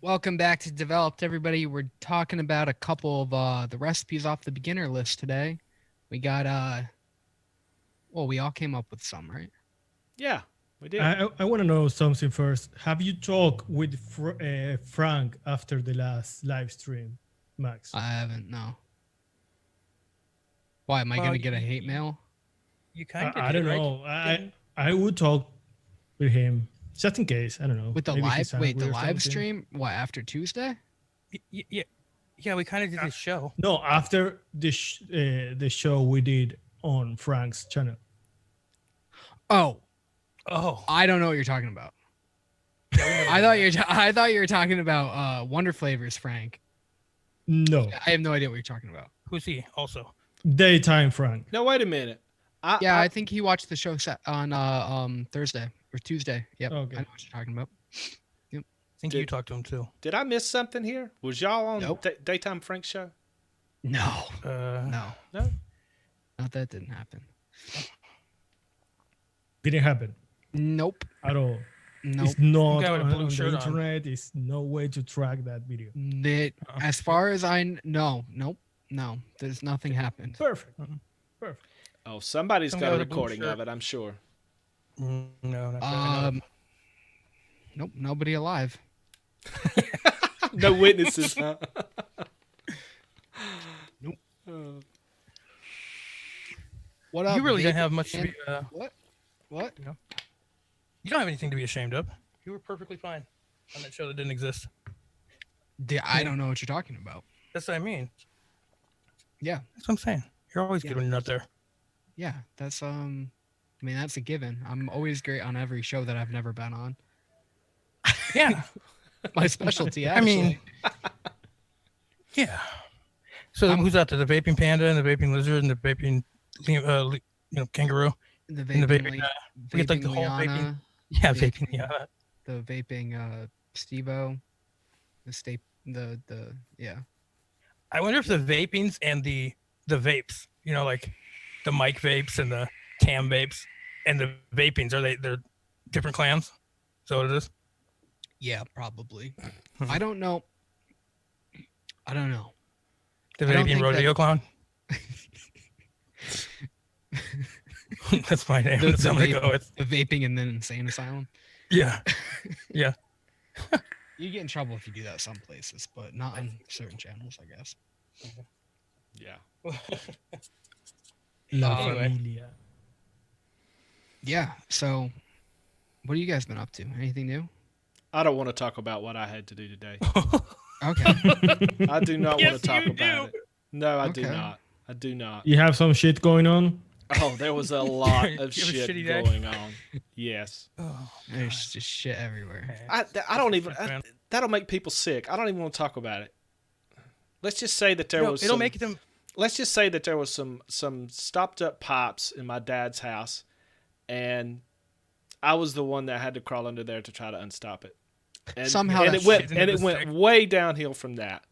Welcome back to Developed, everybody. We're talking about a couple of the recipes off the beginner list today. We got well, we all came up with some, right? Yeah, we did. I want to know something first. Have you talked with Frank after the last live stream, Max? I haven't. No. Why am I Well, gonna get a hate mail? You kind of I did, don't right? know. Didn't- I would talk with him just in case. I don't know. With the Maybe live? he's Wait, angry the or live something. stream? What, after Tuesday? Yeah, we kind of did this show. No, after the show we did on Frank's channel. Oh, Oh, I don't know what you're talking about. I thought you were talking about Wonder Flavors, Frank. No, I have no idea what you're talking about. who's he? Also, daytime Frank. No, wait a minute. Yeah, I think he watched the show set on Thursday or Tuesday. Yep. Okay. I know what you're talking about. I think you talked to him too. Did I miss something here? Was y'all on Nope. Daytime Frank show? No. No. No. Not that didn't happen. Didn't happen Nope. at all. Nope. It's not Guy with a on blue the shirt on. internet. It's no way to track that video. That, as far as no. There's nothing happened. Perfect. Perfect. Oh, somebody's Some got guy a with a blue recording shirt. of it, I'm sure. No, not sure. Nope. Nobody alive. No witnesses, huh? Nope. Uh, What up? You really Vape didn't have much to and- be. What? You don't have anything to be ashamed of. You were perfectly fine on that show that didn't exist. I don't know what you're talking about. That's what I mean. Yeah. That's what I'm saying. You're always Yeah. good when you're not there. Yeah. That's I mean, that's a given. I'm always great on every show that I've never been on. Yeah. My specialty, I actually. mean, yeah. So who's out there? The vaping panda and the vaping lizard and the vaping, kangaroo. the and the vaping, vaping, we get, like, the whole Liana, Yeah, Vaping. vaping. Yeah. the vaping Stevo, the yeah. I wonder if the vapings and the vapes, like the mic vapes and the cam vapes and the vapings, they're different clans? So it is. Yeah, probably. I don't know. The I don't vaping think rodeo clown. That's my name. That's what I'm gonna go with. The vaping and then insane asylum. Yeah. Yeah. You get in trouble if you do that some places, but not on certain channels, I guess. yeah. La Anyway. familia. Yeah. So, what have you guys been up to? Anything new? I don't want to talk about what I had to do today. Okay. I do not Yes, want to talk you about do. it. No, I do Okay. not. I do not. You have some shit going on? Oh, there was a lot of You have a shit shitty day? going on. Yes. Oh, There's just shit everywhere. I don't even. Man. That'll make people sick. I don't even want to talk about it. Let's just say that there was. it'll some, make them. Let's just say that there was some stopped up pipes in my dad's house, and I was the one that had to crawl under there to try to unstop it. And, Somehow and that it went shit into and it the went stick. way downhill from that.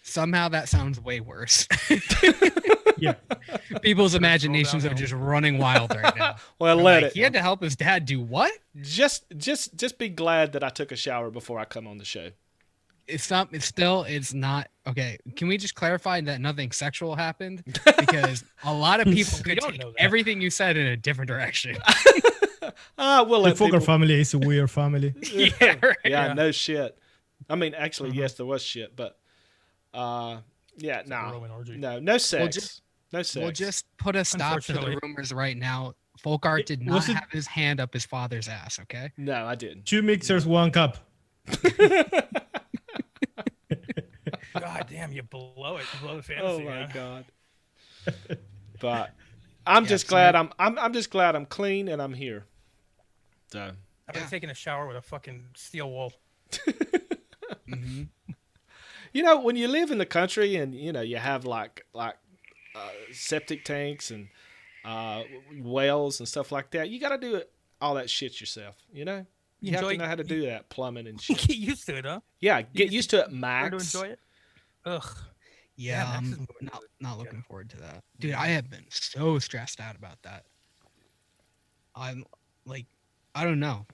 Somehow that sounds way worse. Yeah. People's imaginations are just running wild right now. Well, They're let like, it. He had to help his dad do what? Just be glad that I took a shower before I come on the show. It's not okay. Can we just clarify that nothing sexual happened? Because a lot of people could don't take know that. everything you said in a different direction. We'll The let Folkart people. family is a weird family. Yeah, right. Yeah, no shit. I mean, actually, Mm-hmm. yes, there was shit, but yeah, a no, Roman orgy. no sex, just- no sex. We'll just put a stop to the Unfortunately. rumors right now. Folkart did not Was it- have his hand up his father's ass, okay? No, I didn't. 2 mixers, 1 cup. God damn, you blow it. You blow the fantasy. Oh my man. god. But I'm Yeah, just glad I'm just glad I'm clean and I'm here. So I've been taking a shower with a fucking steel wool. Mm-hmm. you know, when you live in the country and you have like septic tanks and wells and stuff like that, you got to do all that shit yourself. You know, you have to enjoy- know how to do that plumbing and You shit. get used to it, huh? Yeah, get just used to it, Learn Max. to enjoy it. Ugh. Yeah, Max is I'm moving not looking forward to that. Dude, I have been so stressed out about that. I'm like, I don't know.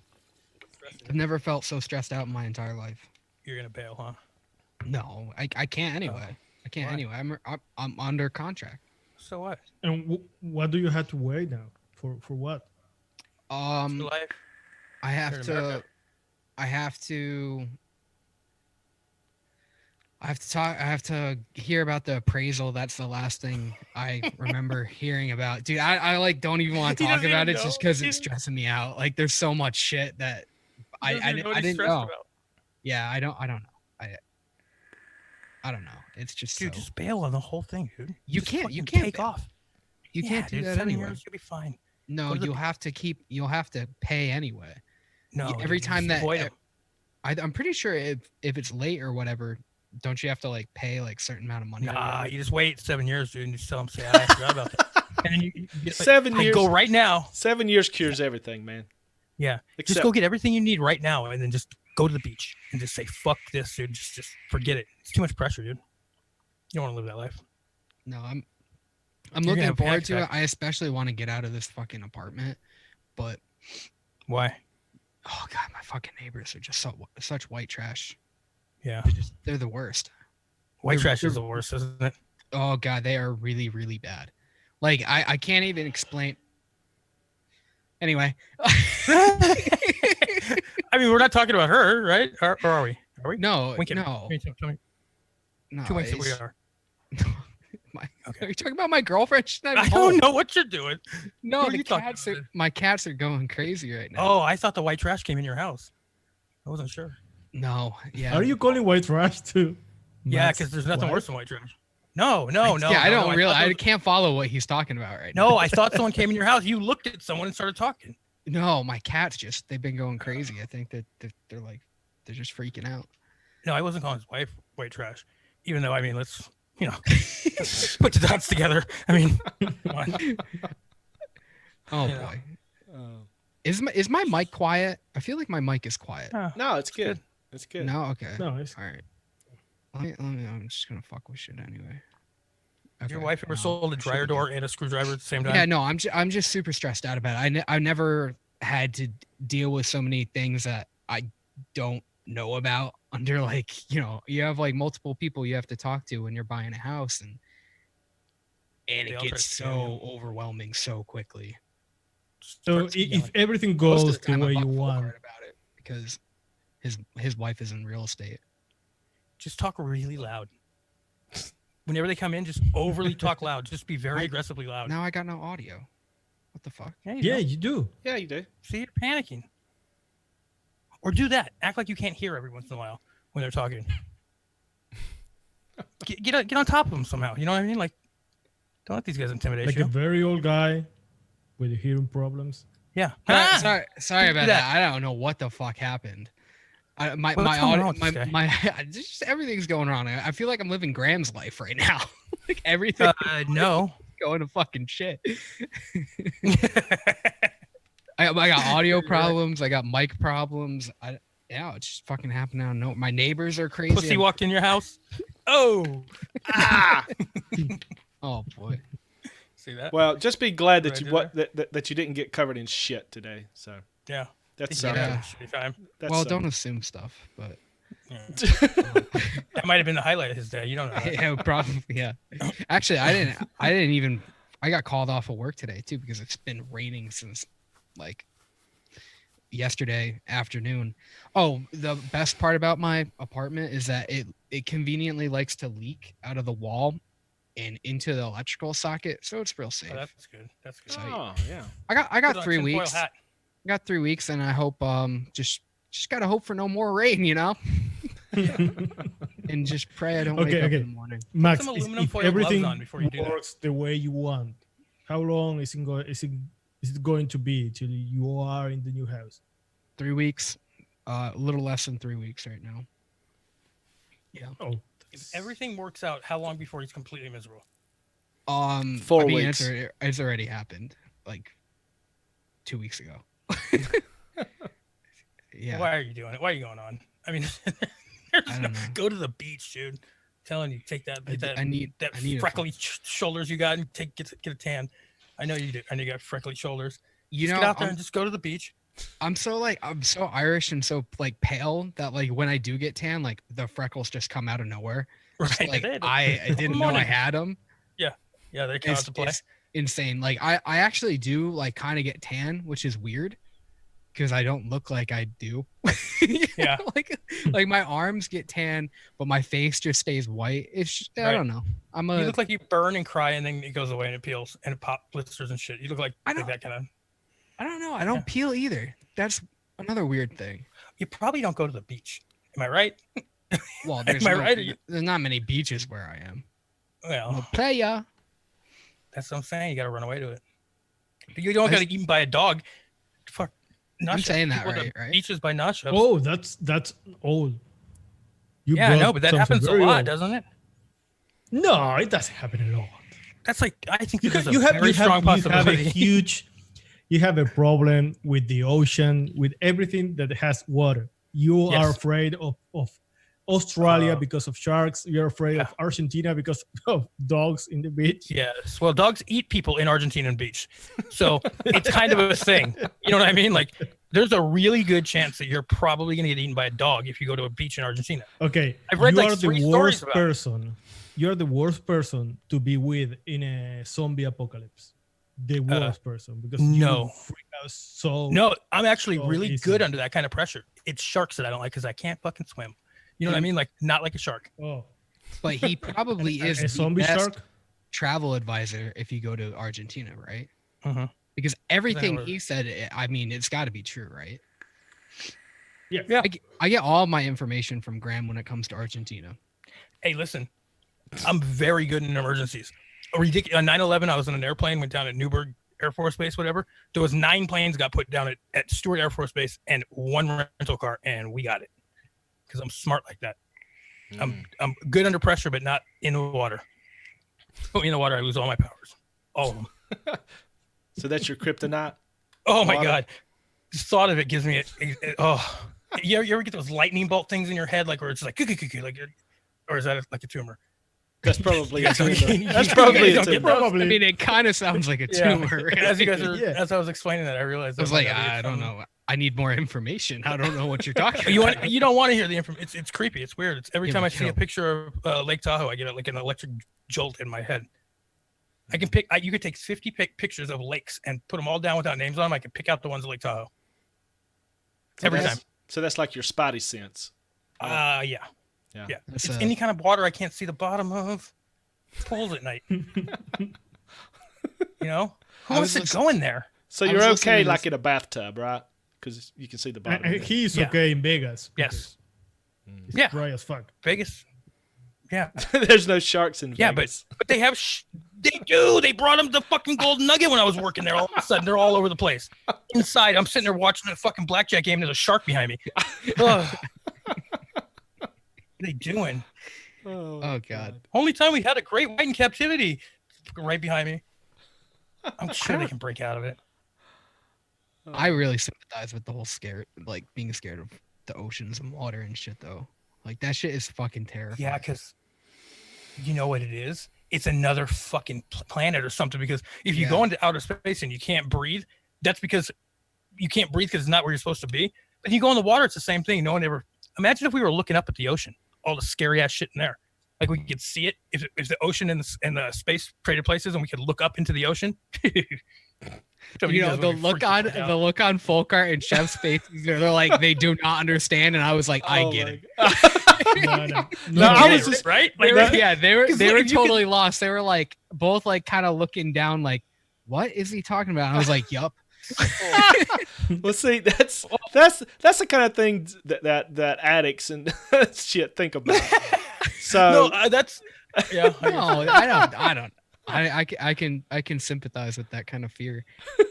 I've never felt so stressed out in my entire life. you're gonna bail, huh? No, I can't anyway. I can't Why? anyway. I'm under contract. So what? And what do you have to wait now? For what? It's your life. I have You're in to. America. I have to. I have to talk. I have to hear about the appraisal. That's the last thing I remember hearing about, dude. I like don't even want to He talk doesn't about even it just know. because He it's doesn't- stressing me out. Like there's so much shit that He doesn't even know what I he's didn't stressed know. about. Yeah, I don't know. I don't know. It's just Dude, so just bail on the whole thing, dude. You Just can't- you fucking can't take bail. off. you Yeah, can't do dude, that 7 anyway. years, you'll be fine. No, Go to the you'll have to keep. You'll have to pay anyway. No, every dude, you time just that avoid 'em. I'm pretty sure if it's late or whatever, don't you have to like pay like certain amount of money? or Nah, whatever? you just wait 7 years, dude, and just tell them, say, I forgot about that. And then you get, like, 7 hey, years. go right now. 7 years cures everything, man. Yeah, Except just go get everything you need right now, and then just go to the beach and just say, fuck this, dude. Just forget it. It's too much pressure, dude. You don't want to live that life. No, I'm You're gonna looking have a forward panic to it. attack. I especially want to get out of this fucking apartment, but Why? oh god, my fucking neighbors are just such white trash. Yeah, They're the worst. white They're- trash is they're- the worst, isn't it? Oh god, they are really really bad. Like I can't even explain. Anyway, I mean, we're not talking about her, right? Or are we? Are we? no, Wink at me. no, Tell me. no. 2 winks that we it's- are. Are you talking about my girlfriend? She's not even I home. don't know what you're doing. No, Who are the you talking cats about? are my cats are going crazy right now. Oh, I thought the white trash came in your house. I wasn't sure. No, yeah. Are you calling white trash too? Yeah, Matt's because there's nothing wife? worse than white trash. No. Yeah, I don't really. thought I those- can't follow what he's talking about right now. No, I thought someone came in your house. You looked at someone and started talking. No, my cats they've been going crazy. I think that they're just freaking out. No, I wasn't calling his wife white trash. Even though, I mean, let's put the dots together. I mean, come on. Oh Yeah. boy. Oh. Is my mic quiet? I feel like my mic is quiet. No, it's good. It's good. No, okay. No, it's All right. Let me, I'm just gonna fuck with shit anyway. Has your Okay, wife ever no, sold a I should dryer be door good. and a screwdriver at the same time? Yeah, no, I'm just super stressed out about it. I never had to deal with so many things that I don't know about under like you have like multiple people you have to talk to when you're buying a house and They it all try gets to scam so overwhelming so quickly. so Start if yelling. everything Most goes of the the time I way you buck want, Folkart about it because his wife is in real estate. Just talk really loud. Whenever they come in, just overly talk loud. Just be very aggressively loud. Now I got no audio. What the fuck? Yeah, yeah, you do. Yeah, you do. See, you're panicking. Or do that. Act like you can't hear every once in a while when they're talking. Get on top of them somehow. You know what I mean? Like, don't let these guys intimidate Like you. a very old guy with hearing problems. Yeah. Sorry about do that. I don't know what the fuck happened. My What's going audio, on with this my just everything's going wrong. I feel like I'm living Graham's life right now. Like everything No. going to fucking shit. I got audio problems. I got mic problems. Yeah, it's just fucking happening. I don't know. My neighbors are crazy. Pussy walked in your house. Oh. Ah! Oh boy. See that? Well, just be glad that Right, you did that you didn't get covered in shit today. So Yeah. that's Yeah. Yeah. Shitty time. That's Well, something. don't assume stuff, but Yeah. That might have been the highlight of his day. You don't know. That. yeah, probably yeah. Actually, I didn't even. I got called off of work today too because it's been raining since like yesterday afternoon. Oh, the best part about my apartment is that it conveniently likes to leak out of the wall and into the electrical socket, so it's real safe. Oh, that's good. That's good. So, Oh yeah. I Put got on 3 tinfoil weeks. hat. I got 3 weeks, and I hope just gotta hope for no more rain, and just pray I don't wake Okay, up okay. in the morning. Max, some if, aluminum if foil gloves everything on before you do that. works the way you want, how long is it going to be till you are in the new house? 3 weeks, a little less than 3 weeks right now. Oh, If everything works out, how long before he's completely miserable? 4 I mean, weeks. It's already happened, like 2 weeks ago. Yeah, Why are you doing it? Why are you going on? I mean, I don't know. go to the beach, dude. I'm telling you, take that. Get that I need that I need a freckly shoulders you got and get a tan. I know you do. I know you got freckly shoulders. You Just know, get out there I'm- and just go to the beach. I'm so Irish and so like pale that like when I do get tan, like the freckles just come out of nowhere. Just, Right. like They- I didn't know I morning. had them. Yeah, they come out It's, to play. it's insane. Like I actually do like kind of get tan, which is weird because I don't look like I do. Yeah. like my arms get tan, but my face just stays white. I Right. don't know. You look like you burn and cry, and then it goes away and it peels and it pop blisters and shit. You look like I don't- that kind of. I don't know. I don't peel either. That's another weird thing. You probably don't go to the beach. Am I right? Well, Am I right? there's not many beaches where I am. Well, Well, playa. that's what I'm saying. You got to run away to it. You don't got to get eaten by a dog. Fuck. I'm saying that People right, to right? Beaches by nachos. Oh, that's old. You yeah, I know, brought but that something happens a very lot, old. doesn't it? No, it doesn't happen a lot. That's like I think You there's have, a you have, very you strong have, you have a possibility. huge, you have a problem with the ocean, with everything that has water. You Yes. are afraid of Australia Uh, because of sharks. You're afraid yeah. of Argentina because of dogs in the beach. Yes. Well, dogs eat people in Argentinian beach. So it's kind of a thing. You know what I mean? Like there's a really good chance that you're probably going to get eaten by a dog if you go to a beach in Argentina. Okay, I've read you like are the 3 stories worst about it. person. You're the worst person to be with in a zombie apocalypse. The worst person because you no. will freak out so. No, I'm actually So really easy. good under that kind of pressure. It's sharks that I don't like because I can't fucking swim. You know what I mean? Like not like a shark. Oh, But he probably is a the zombie best shark. travel advisor if you go to Argentina, right? Mm-hmm. Because everything Exactly. he said, I mean, it's got to be true, right? Yeah. Yeah. I get all my information from Graham when it comes to Argentina. Hey, listen, I'm very good in emergencies. On 9/11, I was in an airplane, went down at Newburgh Air Force Base, whatever. There was 9 planes got put down at Stewart Air Force Base and 1 rental car, and we got it because I'm smart like that. I'm good under pressure, but not in the water. Put me in the water, I lose all my powers, all of them. So that's your kryptonite. Oh my Water. god, the thought of it gives me oh. You ever get those lightning bolt things in your head, like where it's like or is that like a tumor? That's probably Yeah, a tumor. you That's guys probably a don't get tumor. I mean, it kind of sounds like a Yeah. tumor. As you guys are, Yeah. as I was explaining that, I realized I was that might like, not be I don't something- know. I need more information. I don't know what you're talking about. You don't want to hear the information. It's creepy. It's weird. It's every Yeah, time I but see a chill. picture of Lake Tahoe, I get like an electric jolt in my head. I can you could take 50 pictures of lakes and put them all down without names on them. I can pick out the ones of Lake Tahoe. Every time. So that's like your spidey sense. Yeah. Yeah. Yeah. That's It's a- any kind of water I can't see the bottom of. Pools at night. You know? Who I wants was to listening- go in there? So I you're was listening okay to like this- in a bathtub, right? Because you can see the bottom. of it. He's Yeah. okay in Vegas. Yes. It's Yeah. dry as fuck. Vegas. Yeah. There's no sharks in Yeah, Vegas. but they have they do. They brought them the fucking golden nugget when I was working there. All of a sudden, they're all over the place. Inside, I'm sitting there watching a fucking blackjack game. And there's a shark behind me. Ugh. What are they doing? Oh god. Only time we had a great white in captivity. Fucking right behind me. I'm sure they can break out of it. I really sympathize with the whole like being scared of the oceans and water and shit though. Like that shit is fucking terrifying. Yeah, because you know what it is? It's another fucking planet or something. Because if you go into outer space and you can't breathe, that's because you can't breathe because it's not where you're supposed to be. But you go in the water, it's the same thing. No one ever. Imagine if we were looking up at the ocean, all the scary ass shit in there. Like we could see it. If the ocean and the space created places, and we could look up into the ocean. You know, the look on Folkart and Chef's faces, they're like they do not understand, and I was like, I Oh get my it. God. No. No, I was Right? just- right. They Like, were, they were 'cause they look, were if you could- totally lost. They were like both like kind of looking down, like, what is he talking about? And I was like, yup. Well, see, that's the kind of thing that addicts and shit think about. So no, that's yeah. No, I don't. I can sympathize with that kind of fear.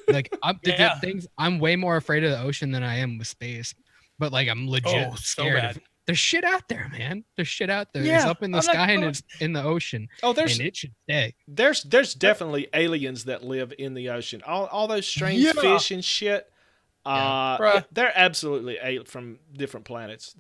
Like Yeah. I'm way more afraid of the ocean than I am with space. But like I'm legit Oh, so scared bad. of there's shit out there, man. There's shit out there. Yeah, It's up in the I'm not sky and gonna- it's in the ocean. oh, there's And it should stay. there's definitely aliens that live in the ocean. All those strange Yeah. fish and shit. Bruh. They're absolutely from different planets.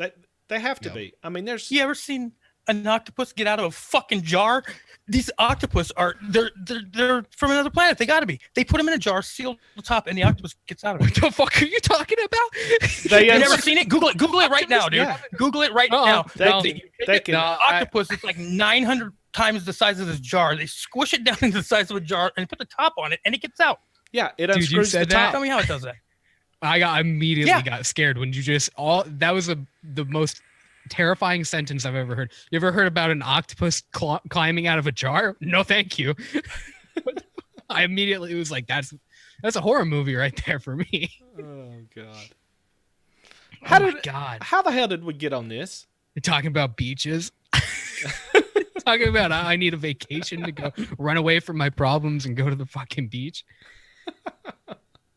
They have to Yeah. be. I mean, there's You ever seen an octopus get out of a fucking jar? These octopus they're from another planet. They got to be. They put them in a jar, seal the top, and the octopus gets out of What it. the fuck are you talking about? You never seen it? Google it. Google it right now, dude. Yeah. Google it right Uh-uh. now. They can. Octopus is like 900 times the size of this jar. They squish it down into the size of a jar and put the top on it, and it gets out. Yeah, it Dude, you unscrews the said top. Tell me how it does that. I immediately Yeah. got scared when you just that was the most terrifying sentence I've ever heard. You ever heard about an octopus climbing out of a jar? No, thank you. I immediately was like, that's a horror movie right there for me. Oh god. God. How the hell did we get on this? You're talking about beaches. Talking about I need a vacation to go run away from my problems and go to the fucking beach.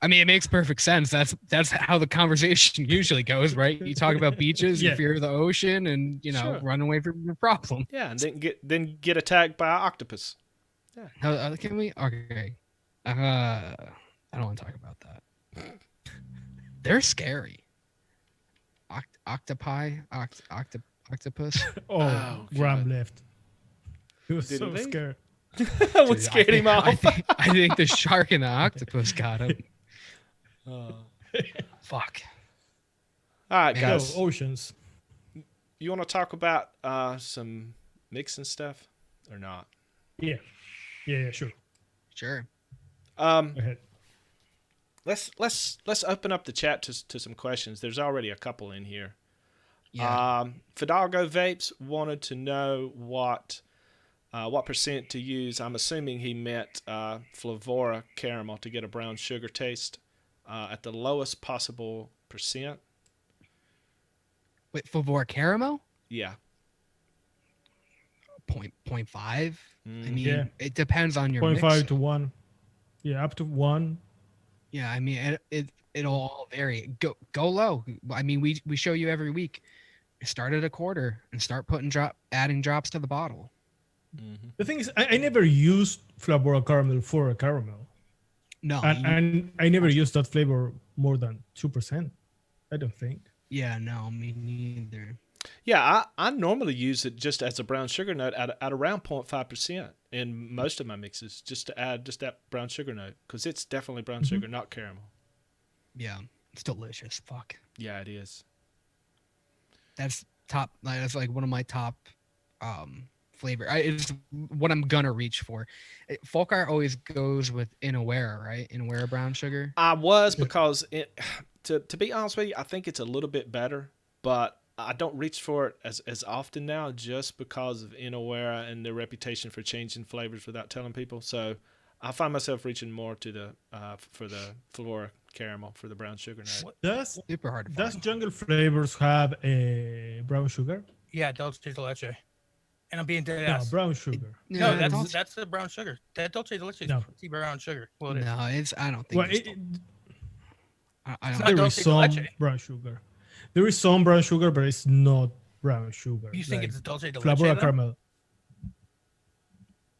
I mean, it makes perfect sense. That's how the conversation usually goes, right? You talk about beaches, you Yeah. fear the ocean, and Sure. run away from your problem. Yeah, and then get attacked by an octopus. Can we? Okay. I don't want to talk about that. They're scary. Octopi, octopus. Oh, Graham left. He was Did he so leave? scared. What Dude, scared him off? I think the shark and the octopus got him. Oh. Fuck. All right, Man. guys. Oceans. You want to talk about some mixing stuff or not? Yeah. Yeah, sure. Sure. Go ahead. Let's open up the chat to some questions. There's already a couple in here. Yeah. Fidalgo Vapes wanted to know what percent to use. I'm assuming he meant Flavora caramel to get a brown sugar taste at the lowest possible percent. Wait, Favor caramel? Yeah. 0.5. I mean, Yeah. it depends on your 0.5 mix. to 1. Yeah, up to 1. Yeah, I mean, it'll all vary. Go low. I mean, we show you every week. Start at a quarter and start adding drops to the bottle. The thing is, I never used Flavora caramel for a caramel. No, And I never used that flavor more than 2%. I don't think. yeah, no, me neither. Yeah, I normally use it just as a brown sugar note at around 0.5% in most of my mixes, just to add just that brown sugar note, because it's definitely brown sugar, not caramel. Yeah, it's delicious. Fuck, Yeah, it is. that's top. That's like one of my top flavor. It's what I'm gonna reach for. Folkart always goes with Inawera, right? Inawera brown sugar. I was because to be honest with you, I think it's a little bit better, but I don't reach for it as often now just because of Inawera and their reputation for changing flavors without telling people. So I find myself reaching more to the for the Flora caramel for the brown sugar note. Does Super hard to Does find. Jungle Flavors have a brown sugar? Yeah, dulce de leche. And I'm being dead No, ass. brown sugar. No, Yeah, that's the brown sugar. That dulce de leche is No. pretty brown sugar. Well, it is. no, I don't think. Well, it's- I not don't. there dulce is de some leche. brown sugar. There is some brown sugar, but it's not brown sugar. You think like it's dulce de leche? Flavora though? caramel?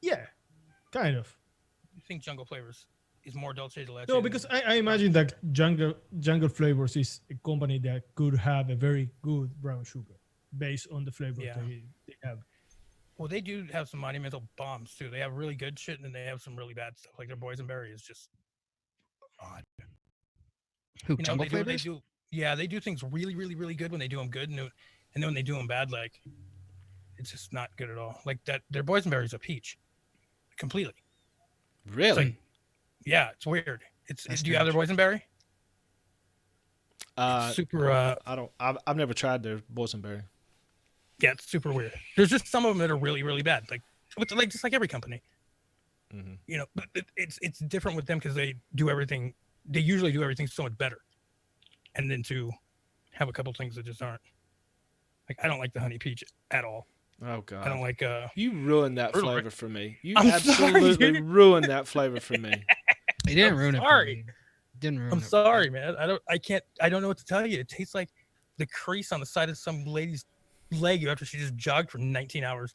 Yeah, kind of. You think Jungle Flavors is more dulce de leche? No, than- because I imagine that Jungle Flavors is a company that could have a very good brown sugar based on the flavor Yeah. they have. Well, they do have some monumental bombs too. They have really good shit, and then they have some really bad stuff. Like their boysenberry is just odd. Who, You know, Jungle they do, they Flavors? do. Yeah, they do things really, really, really good when they do them good, and then when they do them bad, like it's just not good at all. Like that, their boysenberry is a peach, completely. Really? Yeah, it's weird. That's Do you have their boysenberry? Super. I don't. I've never tried their boysenberry. Yeah, it's super weird. There's just some of them that are really, really bad. Like just like every company. Mhm. You know, but it's different with them because they do everything. They usually do everything so much better, and then to have a couple things that just aren't. Like I don't like the honey peach at all. Oh god. I don't like You ruined that Really? flavor for me. You I'm sorry, absolutely dude. ruined that flavor for me. They didn't I'm ruin it. sorry. For me. Didn't ruin I'm it. sorry, man. I don't know what to tell you. It tastes like the crease on the side of some lady's leg after she just jogged for 19 hours.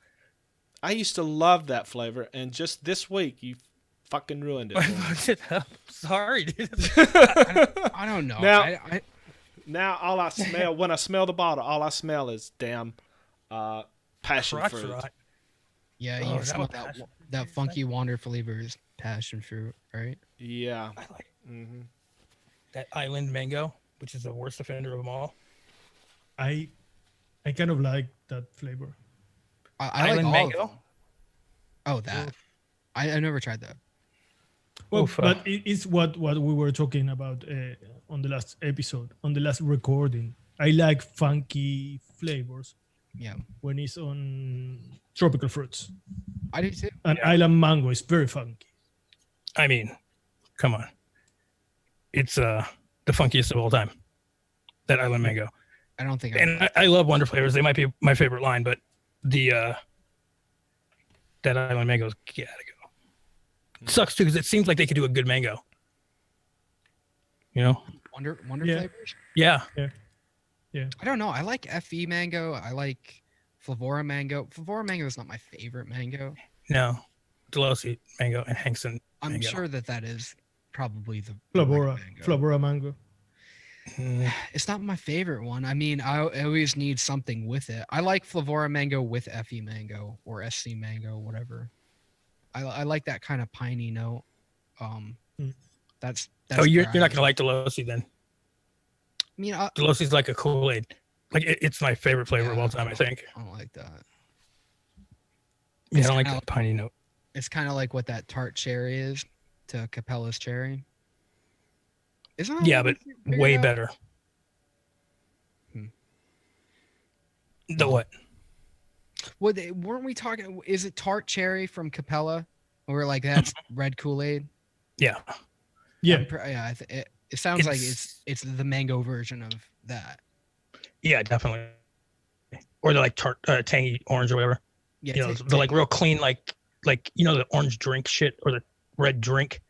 I used to love that flavor, and just this week you fucking ruined it. For me. I'm sorry, dude. I don't know. Now- I Now all I smell when I smell the bottle, all I smell is damn passion crotch fruit. rot. Yeah, Oh, you is that smell what that passion that fruit is funky wander flavor is passion fruit, right? Yeah. I like Hmm. that island mango, which is the worst offender of them all. I kind of like that flavor. I like Island all mango? of them. Oh, that. I never tried that. Well, Oof, but it's what we were talking about on the last episode, on the last recording. I like funky flavors Yeah, when it's on tropical fruits. I do too. And Yeah. island mango is very funky. I mean, come on. It's the funkiest of all time. That island mango. I don't think And I love Wonder Flavors. They might be my favorite line, but the that island mango's gotta go. Sucks too, because it seems like they could do a good mango. You know? Wonder Yeah. flavors. Yeah. I don't know. I like FE mango. I like Flavora mango. Flavora mango is not my favorite mango. No. Delosi mango and Hankson I'm mango. sure that is probably the right mango. Flavora mango. Mm, It's not my favorite one. I mean, I always need something with it. I like Flavora mango with FE mango or SC mango, whatever. I like that kind of piney note. That's oh, you're where not gonna like Delosi then. I mean, Delosi's like a Kool-Aid. Like it's my favorite flavor of all time, I think. I don't like that. Yeah, I It's don't like kinda- that piney note. It's kind of like what that tart cherry is to Capella's cherry. Isn't that Yeah, what but we figured way out? better. Hmm. The what? Weren't we talking? Is it tart cherry from Capella? Or like that's red Kool-Aid? Yeah. Yeah. Yeah. It sounds like it's the mango version of that. Yeah, definitely. Or the like tart, tangy orange or whatever. Yeah. You know, the like real clean, like you know, the orange drink shit or the red drink.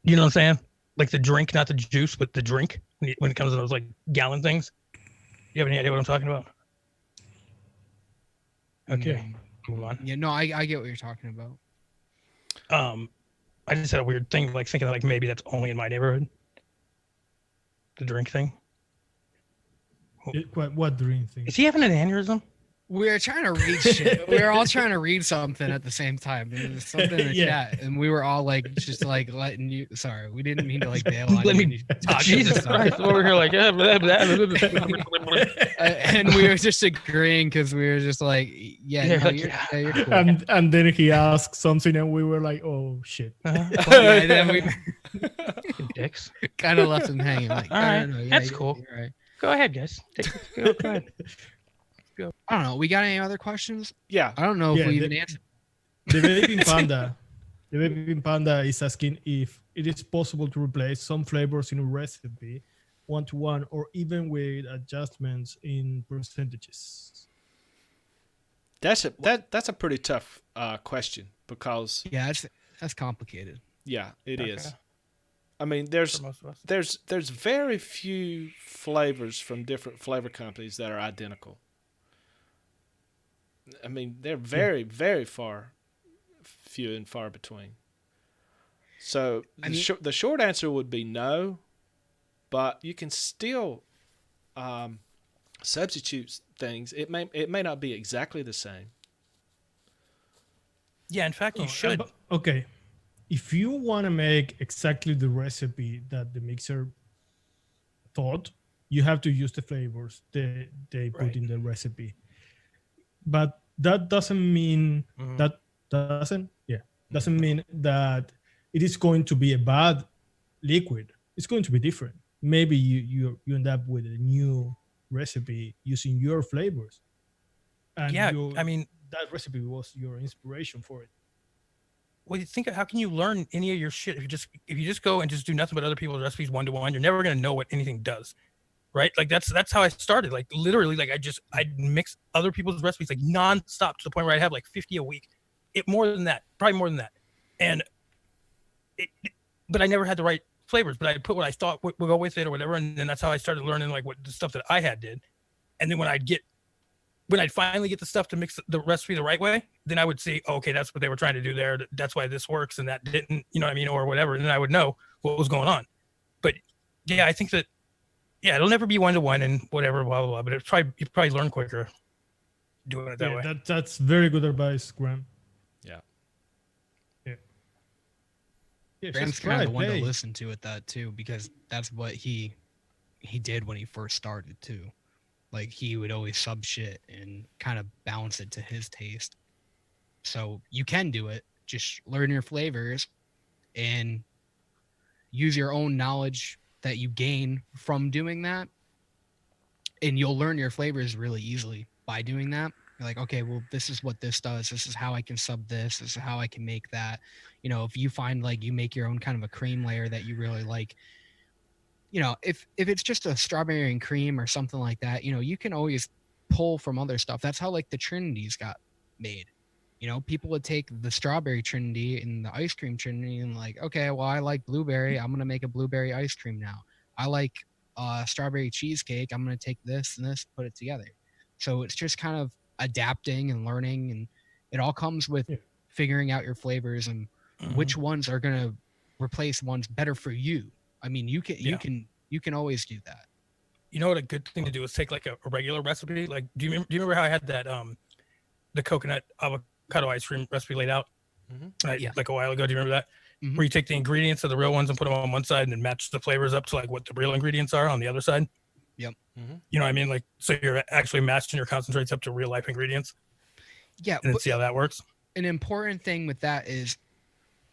You know what I'm saying? Like the drink, not the juice, but the drink when it comes to those like gallon things. You have any idea what I'm talking about? Okay, move on. Yeah. No, I get what you're talking about. I just had a weird thing, like thinking like maybe that's only in my neighborhood. The drink thing. What drink thing? Is he having an aneurysm? We were trying to read shit. We were all trying to read something at the same time. There was something in the Yeah. chat, and we were all like, just like letting you. Sorry, we didn't mean to like bail on Let you. me- when you talked Jesus about Christ! I'm over here like, blah, blah, blah. and we were just agreeing because we were just like, yeah, Yeah, no, like, you're, yeah. yeah, you're cool. And then he asked something, and we were like, "Oh shit!" Yeah, and then we Dicks. kind of left him hanging. Like, All no, right, no, yeah, that's you're- cool. you're right. Go ahead, guys. Go ahead. I don't know. We got any other questions? Yeah. I don't know Yeah, if we the- even answered. The vaping panda, is asking if it is possible to replace some flavors in a recipe, 1-to-1, or even with adjustments in percentages. That's a pretty tough question because Yeah, that's complicated. yeah, it is. Okay. I mean, For most of us. there's very few flavors from different flavor companies that are identical. I mean, they're very few and far between. So I mean- the short answer would be no, but you can still substitute things. It may not be exactly the same. Yeah, in fact, you Oh, should. Okay. If you want to make exactly the recipe that the mixer thought, you have to use the flavors they put Right. in the recipe. But that doesn't mean Mhm. doesn't mean that it is going to be a bad liquid. It's going to be different. Maybe you end up with a new recipe using your flavors. And Yeah, I mean, that recipe was your inspiration for it. well, you think how can you learn any of your shit if you just go and just do nothing but other people's recipes 1-to-1? You're never gonna know what anything does, right? Like that's how I started. Like literally, like I'd mix other people's recipes like nonstop to the point where I'd have like 50 a week. More than that, probably more than that, and but I never had the right flavors. But I put what I thought would go with it or whatever, and then that's how I started learning like what the stuff that I had did. And then when I'd finally get the stuff to mix the recipe the right way, then I would see, oh, okay, that's what they were trying to do there. That's why this works and that didn't, you know what I mean, or whatever. And then I would know what was going on. But yeah, I think that, yeah, it'll never be 1-to-1 and whatever, blah, blah, blah. But you probably learn quicker. doing it that Yeah, way. that's very good advice, Graham. Yeah. Yeah. Yeah, Graham's just kind try, of the one to play. listen to at that too, because that's what he did when he first started too. Like he would always sub shit and kind of balance it to his taste. So you can do it. Just learn your flavors and use your own knowledge that you gain from doing that. And you'll learn your flavors really easily by doing that. You're like, okay, well, this is what this does. This is how I can sub this. This is how I can make that. You know, if you find like you make your own kind of a cream layer that you really like, you know, if it's just a strawberry and cream or something like that, you know, you can always pull from other stuff. That's how like the Trinities got made. You know, people would take the strawberry Trinity and the ice cream Trinity and like, okay, well, I like blueberry. I'm gonna make a blueberry ice cream now. I like strawberry cheesecake. I'm gonna take this and this, put it together. So it's just kind of adapting and learning, and it all comes with Yeah. figuring out your flavors and which ones are gonna replace ones better for you. I mean, Yeah. you can always do that. You know what a good thing to do is take like a regular recipe. Like, do you remember how I had that the coconut avocado ice cream recipe laid out Yeah. like a while ago? Do you remember that? Mhm. Where you take the ingredients of the real ones and put them on one side and then match the flavors up to like what the real ingredients are on the other side. Yep. You know what I mean? Like, so you're actually matching your concentrates up to real life ingredients Yeah, and then but see how that works. an important thing with that is,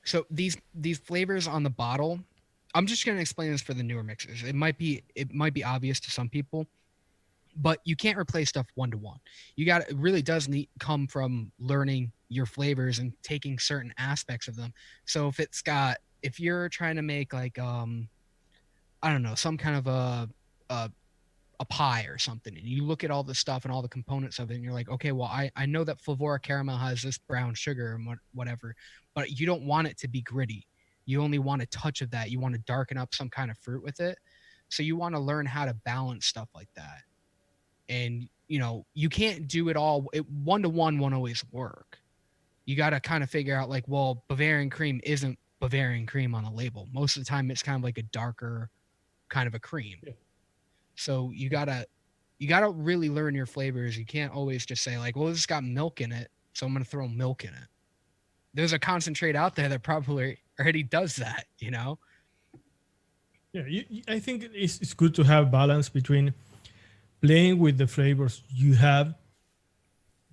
so these flavors on the bottle, I'm just going to explain this for the newer mixers. It might be obvious to some people, but you can't replace stuff one to one. It really does come from learning your flavors and taking certain aspects of them. So if you're trying to make like I don't know, some kind of a pie or something, and you look at all the stuff and all the components of it and you're like, okay, well, I know that Flavora caramel has this brown sugar and whatever, but you don't want it to be gritty. You only want a touch of that. You want to darken up some kind of fruit with it. So you want to learn how to balance stuff like that. And you know, you can't do it all. One to one won't always work. You got to kind of figure out like, well, Bavarian cream isn't Bavarian cream on the label. Most of the time it's kind of like a darker kind of a cream. Yeah. So you gotta really learn your flavors. You can't always just say like, well, this got milk in it, so I'm gonna throw milk in it. There's a concentrate out there that probably already does that, you know? Yeah, I think it's good to have balance between playing with the flavors you have,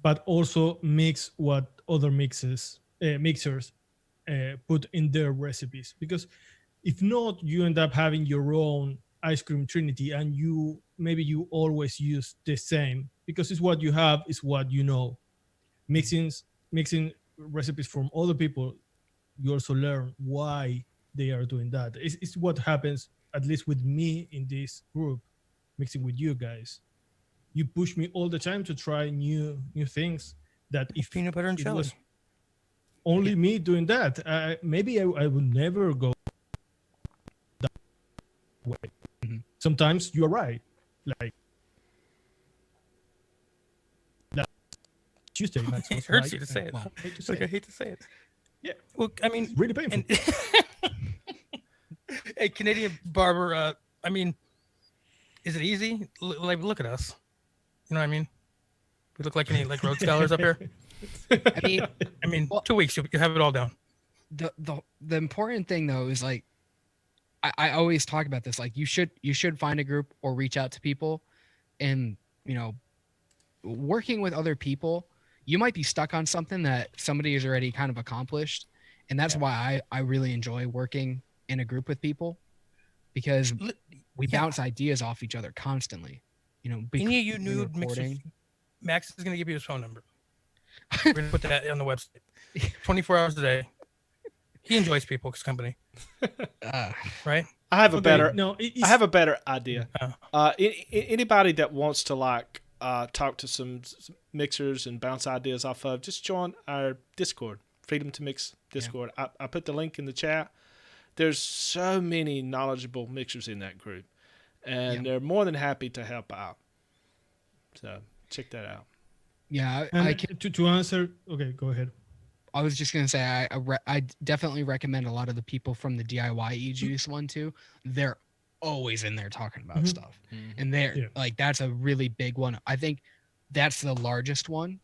but also mix what other mixers put in their recipes. Because if not, you end up having your own ice cream trinity, and you always use the same because it's what you have, is what you know. Mixing recipes from other people, you also learn why they are doing that. It's what happens, at least with me in this group, mixing with you guys. You push me all the time to try new things that if Peanut butter and it jelly. was only me doing that, maybe I would never go that way. Mhm. Sometimes you're right. Like that Tuesday, Max It was hurts right. you to say it. Well, I hate to It's say like I it. hate to say it. Yeah. Well, I mean, It's really painful. and hey, Canadian barber. I mean, is it easy? Like, look at us. You know what I mean? We look like any like Rhodes scholars up here. I mean, Well- 2 weeks you have it all down. The important thing though is like, I always talk about this. Like you should find a group or reach out to people, and you know, working with other people, you might be stuck on something that somebody has already kind of accomplished, and that's why I really enjoy working in a group with people, because we bounce ideas off each other constantly. You know, Any of you between new recording. mixers, Max is going to give you his phone number. We're going to put that on the website. 24 hours a day. He enjoys people's company, right? I have a better. No, I have a better idea. Oh. Anybody that wants to like talk to some mixers and bounce ideas off of, just join our Discord, Freedom to Mix Discord. I put the link in the chat. There's so many knowledgeable mixers in that group, and they're more than happy to help out. So check that out. Yeah, And to answer, okay, go ahead. I was just gonna say I definitely recommend a lot of the people from the DIY e-juice one too. They're always in there talking about stuff, and they're like, that's a really big one. I think that's the largest one,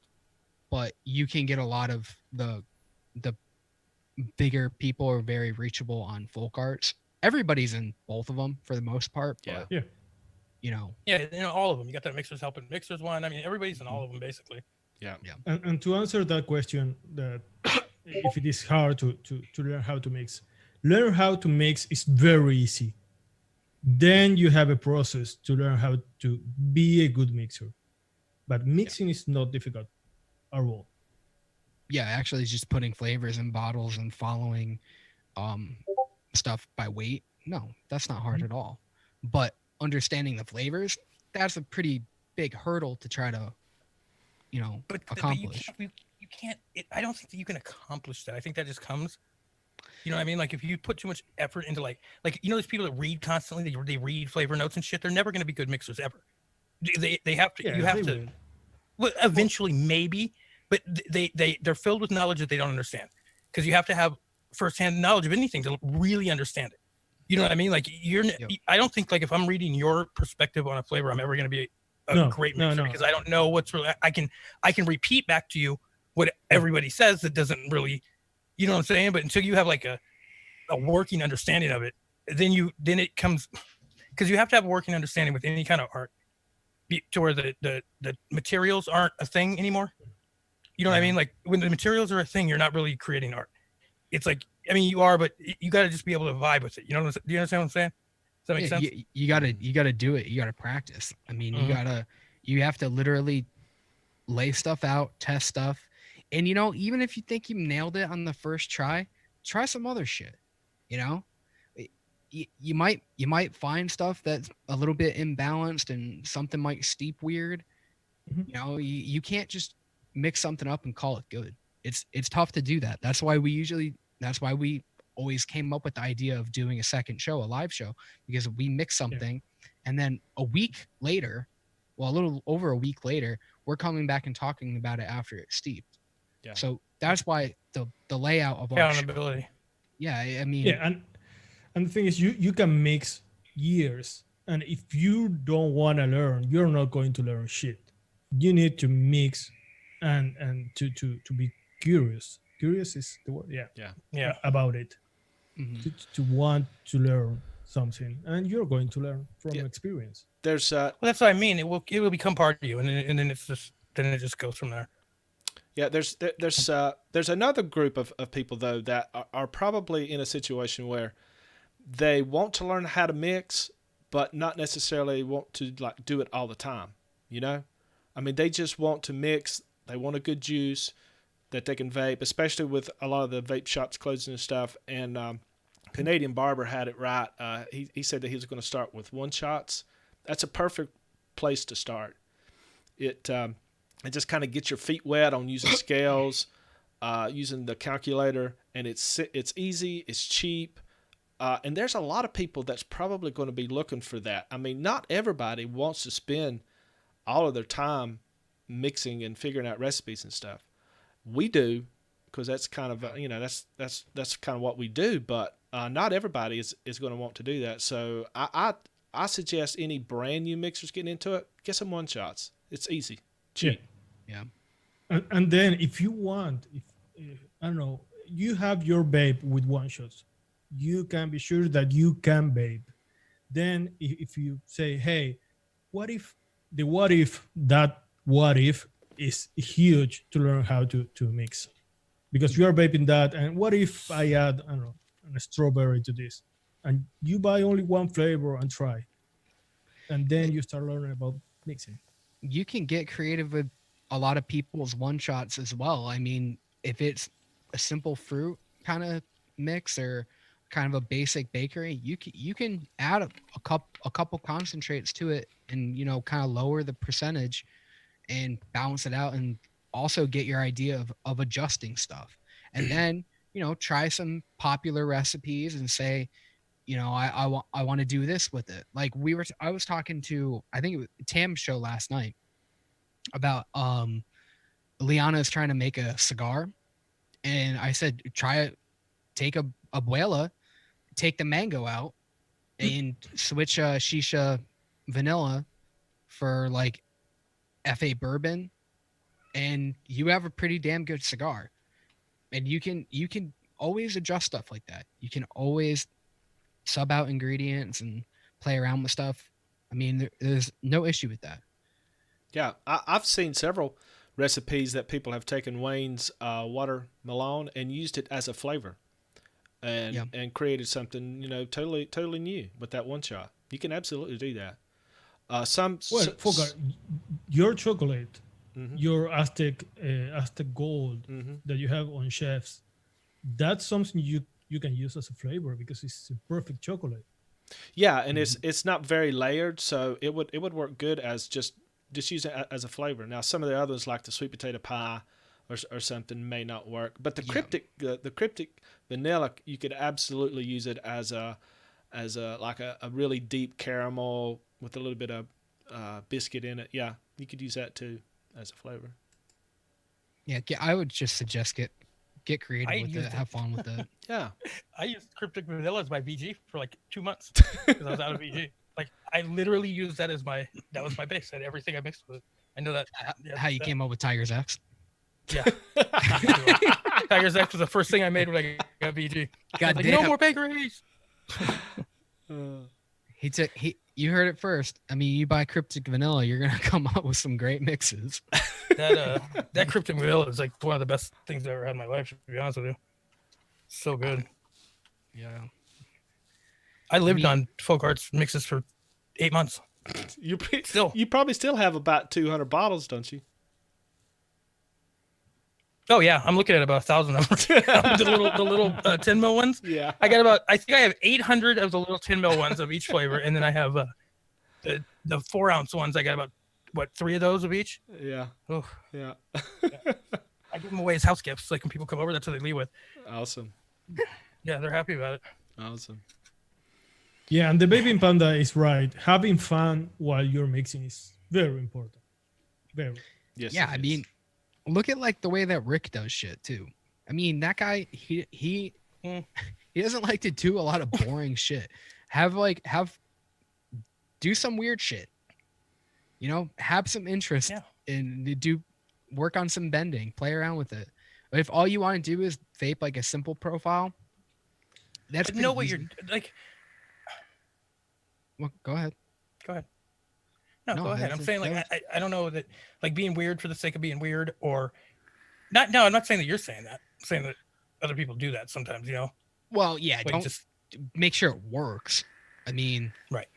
but you can get a lot of the bigger people are very reachable on folk arts. Everybody's in both of them for the most part, Yeah. but Yeah. you know, Yeah, all of them. You got that mixers helping mixers one. I mean, everybody's in all of them basically. Yeah. yeah. And to answer that question, that if it is hard to learn how to mix, learn how to mix is very easy. Then you have a process to learn how to be a good mixer. But mixing is not difficult at all. Yeah, actually just putting flavors in bottles and following um stuff by weight. No, that's not hard Mhm. at all. But understanding the flavors, that's a pretty big hurdle to try to, But you accomplish. can't. You can't. I don't think that you can accomplish that. I think that just comes. You know what I mean? Like if you put too much effort into those people that read constantly, they read flavor notes and shit. They're never going to be good mixers ever. They have to. You Yeah, have they to. will. Well, eventually, maybe, but they're filled with knowledge that they don't understand because you have to have firsthand knowledge of anything to really understand it. You know what I mean? Like Yep. I don't think like if I'm reading your perspective on a flavor, I'm ever going to be a No, great no, mixer no. because I don't know what's really. I can repeat back to you what everybody says that doesn't really, you know what I'm saying? But until you have like a working understanding of it, then it comes because you have to have a working understanding with any kind of art to where the materials aren't a thing anymore. You know what I Yeah. mean? Like when the materials are a thing, you're not really creating art. It's like I mean you are, but you got to just be able to vibe with it. You know? Do you understand what I'm saying? Does that make Yeah, sense? you gotta do it. You gotta practice. I mean, Mhm. you have to literally lay stuff out, test stuff, and even if you think you nailed it on the first try, try some other shit. You know, you might find stuff that's a little bit imbalanced and something might steep weird. Mhm. You can't just mix something up and call it good. It's tough to do that. That's why we always came up with the idea of doing a second show, a live show, because we mix Yeah. something and then a week later, well, a little over a week later, we're coming back and talking about it after it's steeped. Yeah. So that's why the layout of our show, Accountability. yeah, I Yeah, mean, and the thing is, you can mix years, and if you don't want to learn, you're not going to learn shit. You need to mix, and to be curious. Curious is the word. Yeah, Yeah. Yeah. about it. mhm. To want to learn something, and you're going to learn from Yeah. experience. There's Well, that's what I mean. It will become part of you, and then it just goes from there. yeah, there's another group of people though that are probably in a situation where they want to learn how to mix, but not necessarily want to like do it all the time. You know, I mean, they just want to mix. They want a good juice that they can vape, especially with a lot of the vape shops closing and stuff. And Canadian Barber had it right. He said that he was going to start with one shots. That's a perfect place to start. It just kind of gets your feet wet on using scales, using the calculator, and it's easy, it's cheap, and there's a lot of people that's probably going to be looking for that. I mean, not everybody wants to spend all of their time mixing and figuring out recipes and stuff. We do because that's kind of that's kind of what we do, but not everybody is going to want to do that. So I suggest any brand new mixers getting into it, get some one shots. It's easy, cheap. Yeah. And then if you want, if I don't know, you have your vape with one shots, you can be sure that you can vape. Then if you say, hey, what if is huge to learn how to mix, because you are vaping that, and what if I add, I don't know, a strawberry to this, and you buy only one flavor and try, and then you start learning about mixing. You can get creative with a lot of people's one shots as well. I mean, if it's a simple fruit kind of mix or kind of a basic bakery, you can add a couple concentrates to it and kind of lower the percentage and balance it out and also get your idea of adjusting stuff. And then, try some popular recipes and say, I want to do this with it. Like I was talking to, I think it was Tam's show last night about Liana is trying to make a cigar, and I said try it, take a abuela, take the mango out, and switch shisha vanilla for like FA bourbon, and you have a pretty damn good cigar. And you can always adjust stuff like that. You can always sub out ingredients and play around with stuff. I mean, there's no issue with that. Yeah, I've seen several recipes that people have taken Wayne's watermelon and used it as a flavor, and Yeah. and created something totally new with that one shot. You can absolutely do that. Well, Folkart, your chocolate, Mhm. your Aztec Gold Mhm. that you have on Chefs, that's something you can use as a flavor because it's a perfect chocolate. Yeah, and it's not very layered, so it would work good as just use it as a flavor. Now, some of the others like the sweet potato pie or something may not work, but Yeah. the cryptic vanilla, you could absolutely use it as a like a really deep caramel with a little bit of biscuit in it. Yeah, you could use that too as a flavor. Yeah, I would just suggest get creative I with used it, it. have fun with it. Yeah, I used Cryptic Vanillas by VG for like 2 months because I was out of VG. Like I literally used that as that was my base. I had everything I mixed with it. I know that. Yeah, How you came up with Tiger's X? Yeah. Tiger's X was the first thing I made when I got VG. God Like, damn. no more bakeries. You heard it first. I mean, you buy Cryptic Vanilla, you're gonna come up with some great mixes. That Cryptic Vanilla is like one of the best things I've ever had in my life, to be honest with you. So good. Yeah. I lived mean- on Folkart's mixes for 8 months. Still. You probably still have about 200 bottles, don't you? Oh yeah, I'm looking at about 1,000 of them. the little 10 mil ones. Yeah. I think I have 800 of the little 10 mil ones of each flavor, and then I have the 4 ounce ones. I got about 3 of those of each. Yeah. Oh, Yeah. I give them away as house gifts. Like when people come over, that's what they leave with. Awesome. Yeah, they're happy about it. Awesome. Yeah, and the baby panda is right. Having fun while you're mixing is very important. Very. Yes. Yeah, it I is. mean, look at like the way that Rick does shit too. I mean, that guy he doesn't like to do a lot of boring shit. Do some weird shit. You know, have some interest in work on some bending, play around with it. But if all you want to do is vape like a simple profile, that's But know pretty what easy. you're like. Well, go ahead. Go ahead. No, No, go ahead. I'm that's- saying like that I don't know that like being weird for the sake of being weird or not. No, I'm not saying that you're saying that. I'm saying that other people do that sometimes. You know, Well, yeah, like don't just make sure it works. I mean, right.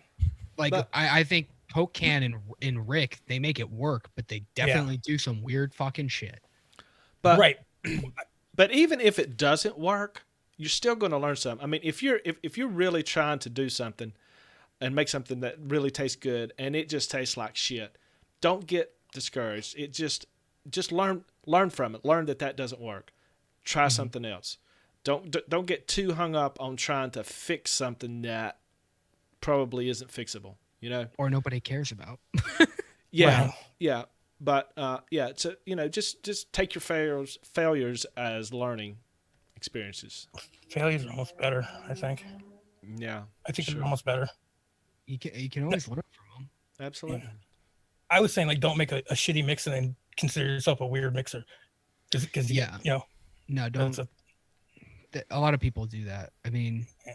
like But- I think Poke Can and Rick, they make it work, but they definitely do some weird fucking shit. But right. But even if it doesn't work, you're still going to learn something. I mean, if you're really trying to do something and make something that really tastes good and it just tastes like shit, don't get discouraged. It just learn from it. Learn that doesn't work. Try something else. Don't get too hung up on trying to fix something that probably isn't fixable. You know, Or nobody cares about. yeah, Right. yeah. But yeah, so just take your failures as learning experiences. Failures are almost better. I think. Yeah, I think sure. they're almost better. You can always learn from them. Absolutely. I was saying like don't make a shitty mix and then consider yourself a weird mixer. Because Yeah. you know No, don't. that's A lot of people do that. I mean, Yeah.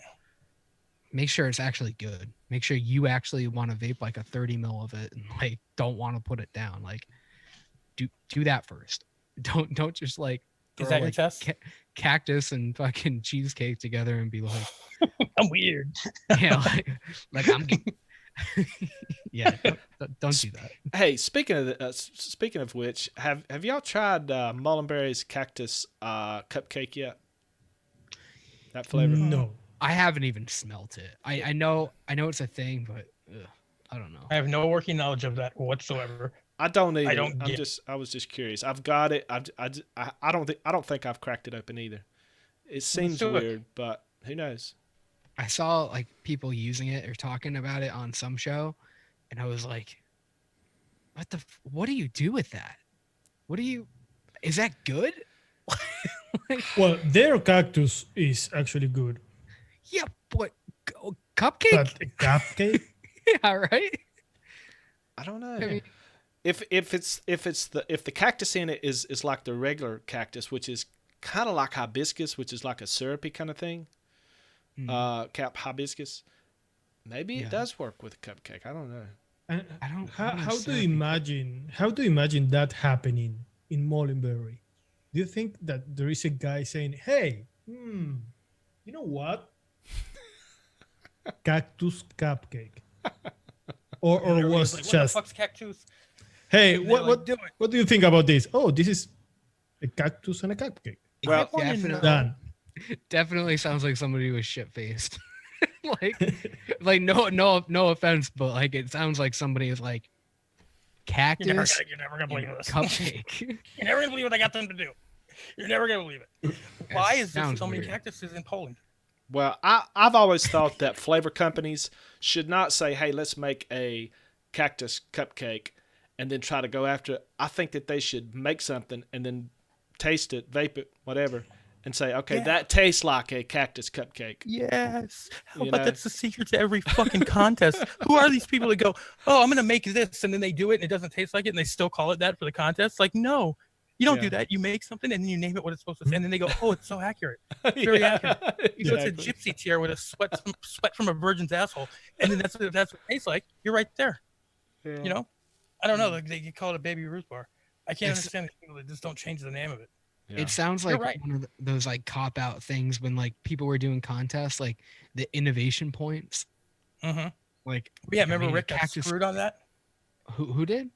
make sure it's actually good. Make sure you actually want to vape like a 30 mil of it and like don't want to put it down. Like, do that first. Don't just like Is throw, that your like, test? Cactus and fucking cheesecake together and be like, I'm weird. yeah, like I'm. Yeah, don't do that. Hey, speaking of which, have y'all tried Mullenberry's Cactus cupcake yet? That flavor. No. I haven't even smelt it. I know it's a thing, but I don't know. I have no working knowledge of that whatsoever. I don't either. don't get- I was just curious. I've got it. I don't think I've cracked it open either. It seems do it. weird, but who knows? I saw like people using it or talking about it on some show, and I was like, what do you do with that? Is that good? Well, their cactus is actually good, Yeah, but cupcake? but a cupcake. Yeah, right. I don't know. I mean, if the cactus in it is like the regular cactus, which is kind of like hibiscus, which is like a syrupy kind of thing. Cap hibiscus. Maybe it does work with a cupcake. I don't know. And I don't. how do you imagine that happening in Molenbeek? Do you think that there is a guy saying, "Hey, you know what? Cactus cupcake," or And everybody's was like, what just, the fuck's Cactus? "Hey, And they're like, do it. what do you think about this? Oh, this is a cactus and a cupcake." Well, Definitely, Done. definitely sounds like somebody was shit faced. like no offense, but like it sounds like somebody is like cactus You're never gonna believe this. cupcake. You're never gonna believe what I got them to do. You're never gonna believe it. Why is there sounds so many weird. cactuses in Poland? Well, I've always thought that flavor companies should not say, "Hey, let's make a cactus cupcake," and then try to go after it. I think that they should make something and then taste it, vape it, whatever, and say, "Okay, that tastes like a cactus cupcake." Yes. You But know? that's the secret to every fucking contest. Who are these people that go, "Oh, I'm gonna make this," and then they do it and it doesn't taste like it, and they still call it that for the contest? Like, no, you don't Yeah. do that. You make something and then you name it what it's supposed to say, and then they go, "Oh, it's so accurate." Very accurate. You go, it's a gypsy tear with a sweat from a virgin's asshole, and then that's what it tastes like. You're right there. Yeah. You know, I don't know. Like they call it a baby Ruth bar. I can't understand these people that just don't change the name of it. Yeah. It sounds You're like right. one of those like cop out things when like people were doing contests, like the innovation points. Mm-hmm. Like Yeah, I remember mean, Rick got cactus. screwed on that? Who did?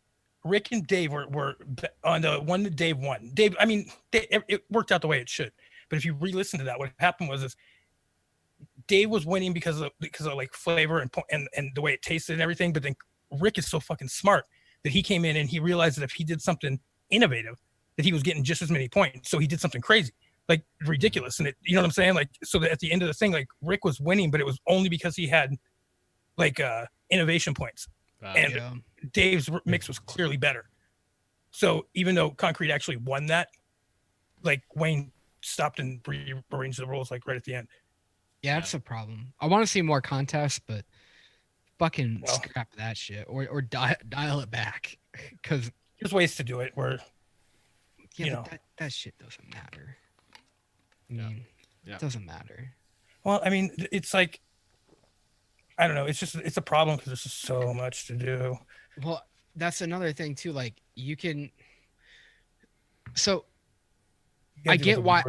Rick and Dave were on the one that Dave won. Dave, I mean, it worked out the way it should. But if you re-listen to that, what happened was Dave was winning because of like flavor and the way it tasted and everything. But then Rick is so fucking smart that he came in and he realized that if he did something innovative, that he was getting just as many points. So he did something crazy, like ridiculous. And you know what I'm saying? Like, so that at the end of the thing, like Rick was winning, but it was only because he had like innovation points. And Dave's mix was clearly better. So even though Concrete actually won that, like Wayne stopped and rearranged the rules like right at the end. Yeah, that's a problem. I want to see more contests, but fucking scrap that shit or dial it back because there's ways to do it where you know that shit doesn't matter. I mean, it doesn't matter. Well, I mean, it's like I don't know. It's a problem because there's just so much to do. Well, that's another thing too. Like you can. So I get why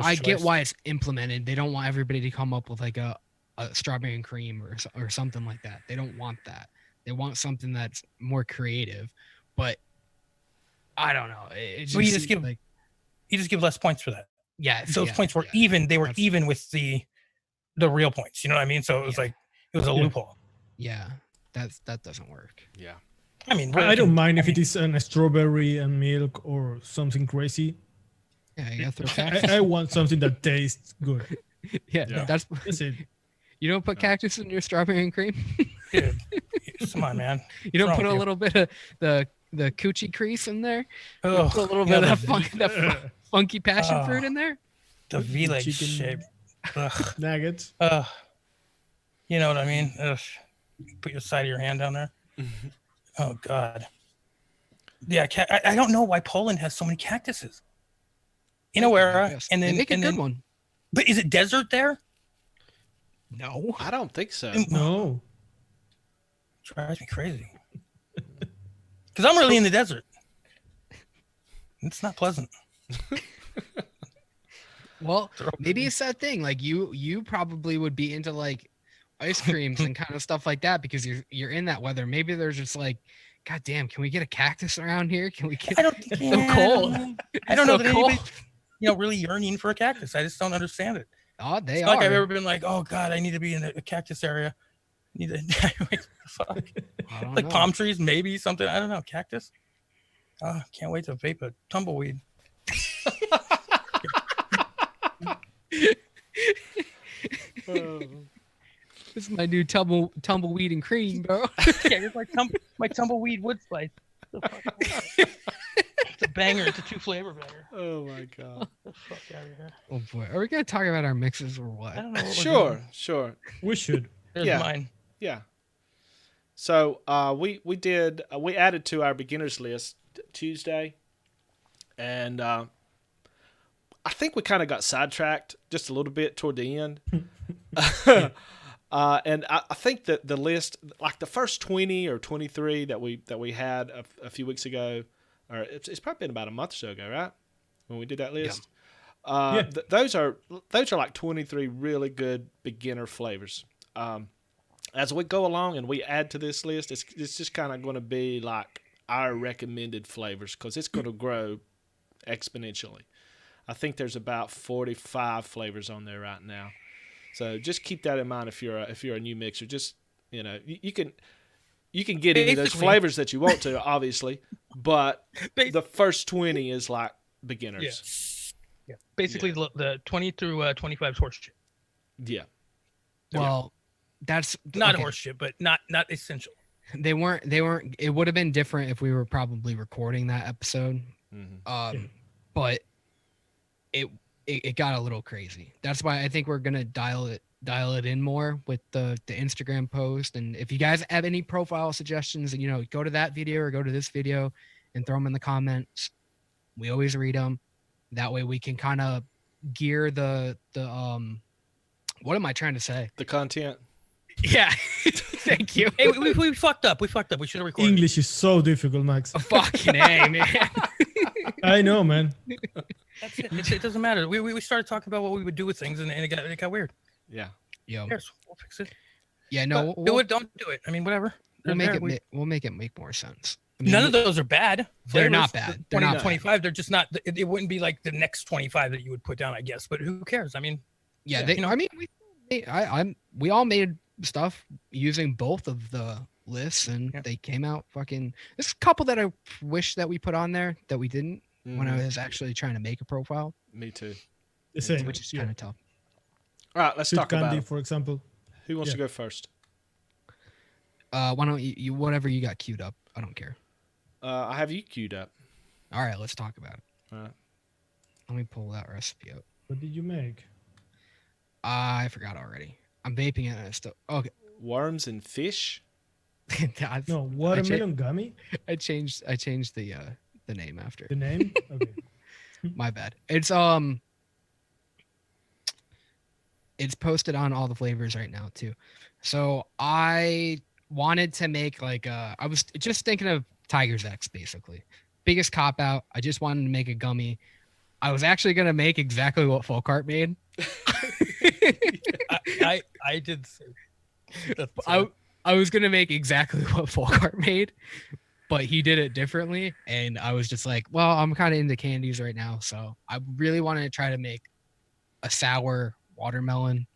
it's implemented. They don't want everybody to come up with like a strawberry and cream or something like that. They don't want that. They want something that's more creative. But I don't know. It just you just give less points for that. Yeah, those points were even. They were even with the real points. You know what I mean? So it was like it was a loophole. Yeah, that doesn't work. Yeah. I mean, I don't mind if it is a strawberry and milk or something crazy. Yeah, you gotta throw I want something that tastes good. Yeah, that's it. You don't put cactus in your strawberry and cream? Dude, come on, man. You don't put a little bit of the coochie crease in there? Oh, put a little bit of that funky passion fruit in there? The V-leg shape. Nuggets. You know what I mean? Ugh. Put your side of your hand down there. Oh, God. Yeah, I don't know why Poland has so many cactuses. Inawera, and then they make a good one. But is it desert there? No, I don't think so. No, drives me crazy. Because I'm really in the desert. It's not pleasant. Well, maybe it's that thing. Like you probably would be into like ice creams and kind of stuff like that because you're in that weather. Maybe they're just like, God damn, can we get a cactus around here? Can we get? I don't think so cold. I don't know that anybody, really yearning for a cactus. I just don't understand it. Oh, they it's are. Not like I've ever been like, oh God, I need to be in a cactus area. I need to like, fuck. Like palm trees, maybe something. I don't know. Cactus. Can't wait to vape a tumbleweed. This is my new tumbleweed and cream, bro. Yeah, it's my tumbleweed wood spice. It's a banger. It's a 2-flavor banger. Oh my God. Get the fuck out of here. Oh boy, are we gonna talk about our mixes or what? I don't know. What Sure. We should. There's mine. Yeah. So we added to our beginners list Tuesday, and I think we kind of got sidetracked just a little bit toward the end. And I think that the list, like the first 20 or 23 that we had a few weeks ago, or it's probably been about a month or so ago, right? When we did that list. Those are like 23 really good beginner flavors. As we go along and we add to this list, it's just kind of going to be like our recommended flavors because it's going to grow exponentially. I think there's about 45 flavors on there right now. So just keep that in mind if you're a new mixer. Just you can get any of those flavors that you want to, obviously, but the first 20 is like beginners. Yeah. Basically, the 20 through 25 is horseshit. Yeah. Well, that's not horseshit, but not essential. They weren't. It would have been different if we were probably recording that episode. But it got a little crazy. That's why I think we're gonna dial it in more with the Instagram post. And if you guys have any profile suggestions, and go to that video or go to this video and throw them in the comments. We always read them. That way we can kind of gear the what am I trying to say? The content. Yeah. Thank you. Hey, we fucked up. We should have recorded. English is so difficult, Max. Fucking A, man. I know, man. That's it. It doesn't matter. We started talking about what we would do with things, and it got weird. Yeah. Yeah. We'll fix it. Yeah. No. Don't do it. I mean, whatever. We'll make it make more sense. I mean, none of those are bad. They're not bad. They're not 25. They're just not. It wouldn't be like the next 25 that you would put down, I guess. But who cares? I mean, yeah. We all made stuff using both of the lists, and they came out fucking. There's a couple that I wish that we put on there that we didn't when I was actually trying to make a profile. Me too. The same. Which is kind of tough. All right, let's talk candy, about. For example. Who wants to go first? Why don't you whatever you got queued up? I don't care. I have you queued up. All right, let's talk about it. All right. Let me pull that recipe out. What did you make? I forgot already. I'm vaping it and I still okay. Worms and fish. No, watermelon gummy. I changed the name after. The name? Okay. My bad. It's posted on all the flavors right now too. So I wanted to make I was just thinking of Tiger's X basically. Biggest cop out. I just wanted to make a gummy. I was actually gonna make exactly what Folkart made. I did. I was gonna make exactly what Folkart made, but he did it differently, and I was just like, well, I'm kind of into candies right now, so I really wanted to try to make a sour watermelon.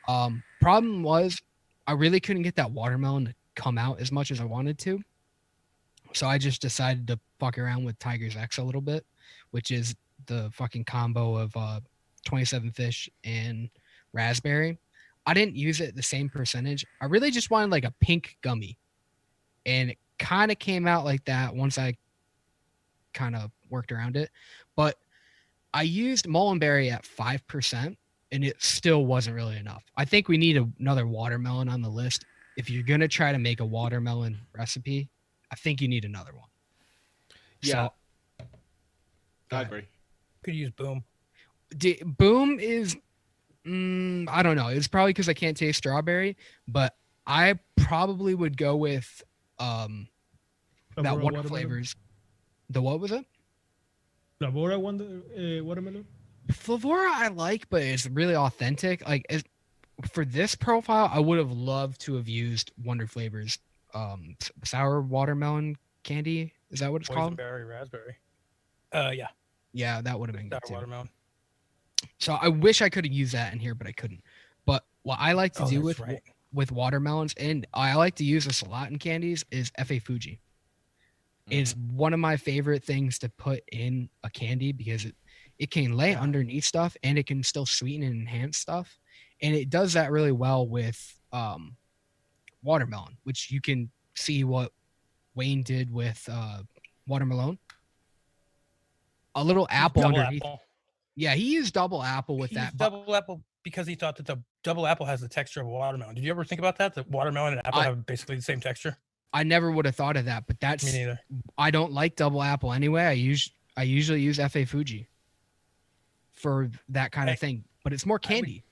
Problem was, I really couldn't get that watermelon to come out as much as I wanted to, so I just decided to fuck around with Tiger's X a little bit, which is the fucking combo of 27 fish and raspberry. I didn't use it the same percentage. I really just wanted like a pink gummy, and it kind of came out like that once I kind of worked around it. But I used mullenberry at 5%, and it still wasn't really enough. I think we need another watermelon on the list. If you're gonna try to make a watermelon recipe, I think you need another one. Yeah, so, I agree. Could use Boom. Boom is. I don't know. It's probably because I can't taste strawberry, but I probably would go with that one of flavors. The what was it? Flavora watermelon. Flavora I like, but it's really authentic. For this profile, I would have loved to have used Wonder Flavors sour watermelon candy. Is that what it's called? Boysenberry raspberry. Yeah. Yeah, that would have been Sour good too. watermelon. So I wish I could have used that in here, but I couldn't. But what I like to do with watermelons, and I like to use this a lot in candies, is F.A. Fuji. It's one of my favorite things to put in a candy because it can lay underneath stuff and it can still sweeten and enhance stuff. And it does that really well with watermelon, which you can see what Wayne did with watermelon. A little apple underneath. Apple. Yeah, he used double apple with that. Double apple because he thought that the double apple has the texture of a watermelon. Did you ever think about that? That watermelon and apple have basically the same texture? I never would have thought of that, but Me that's neither. I don't like double apple anyway. I usually use FA Fuji for that kind of thing, but it's more candy.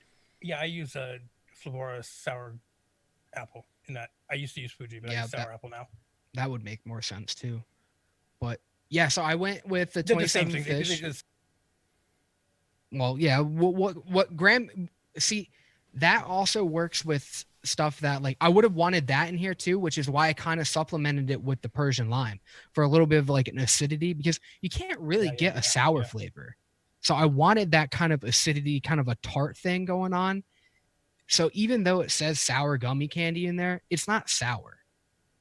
Yeah, I use a Flora sour apple in that. I used to use Fuji, but I Yeah, use sour apple now. That would make more sense too. But yeah, so I went with the They're the same 27 thing. fish. They just- Well, yeah. What Graham? See, that also works with stuff that like I would have wanted that in here too, which is why I kind of supplemented it with the Persian lime for a little bit of like an acidity because you can't really get a sour flavor. So I wanted that kind of acidity, kind of a tart thing going on. So even though it says sour gummy candy in there, it's not sour.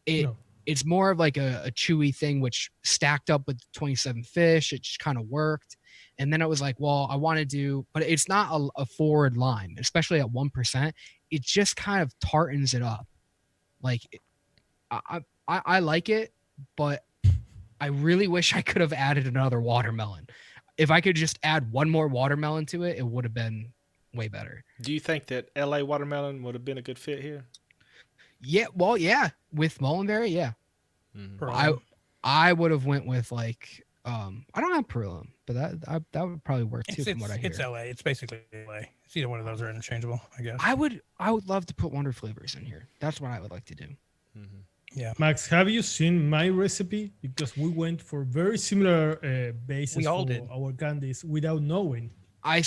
No. It's more of like a chewy thing, which stacked up with 27 fish. It just kind of worked. And then it was like, well, I want to do, but it's not a forward lime, especially at 1%. It just kind of tartans it up. Like I like it, but I really wish I could have added another watermelon. If I could just add one more watermelon to it, it would have been way better. Do you think that LA watermelon would have been a good fit here? Yeah, well, yeah, with Mullenberry, yeah. Mm-hmm. I would have went with like I don't have Perulum, but that would probably work too from what I hear. It's LA. It's basically LA. It's either one of those are interchangeable, I guess. I would love to put Wonder Flavors in here. That's what I would like to do. Mm-hmm. Yeah. Max, have you seen my recipe? Because we went for very similar bases We all for did. our candies without knowing. I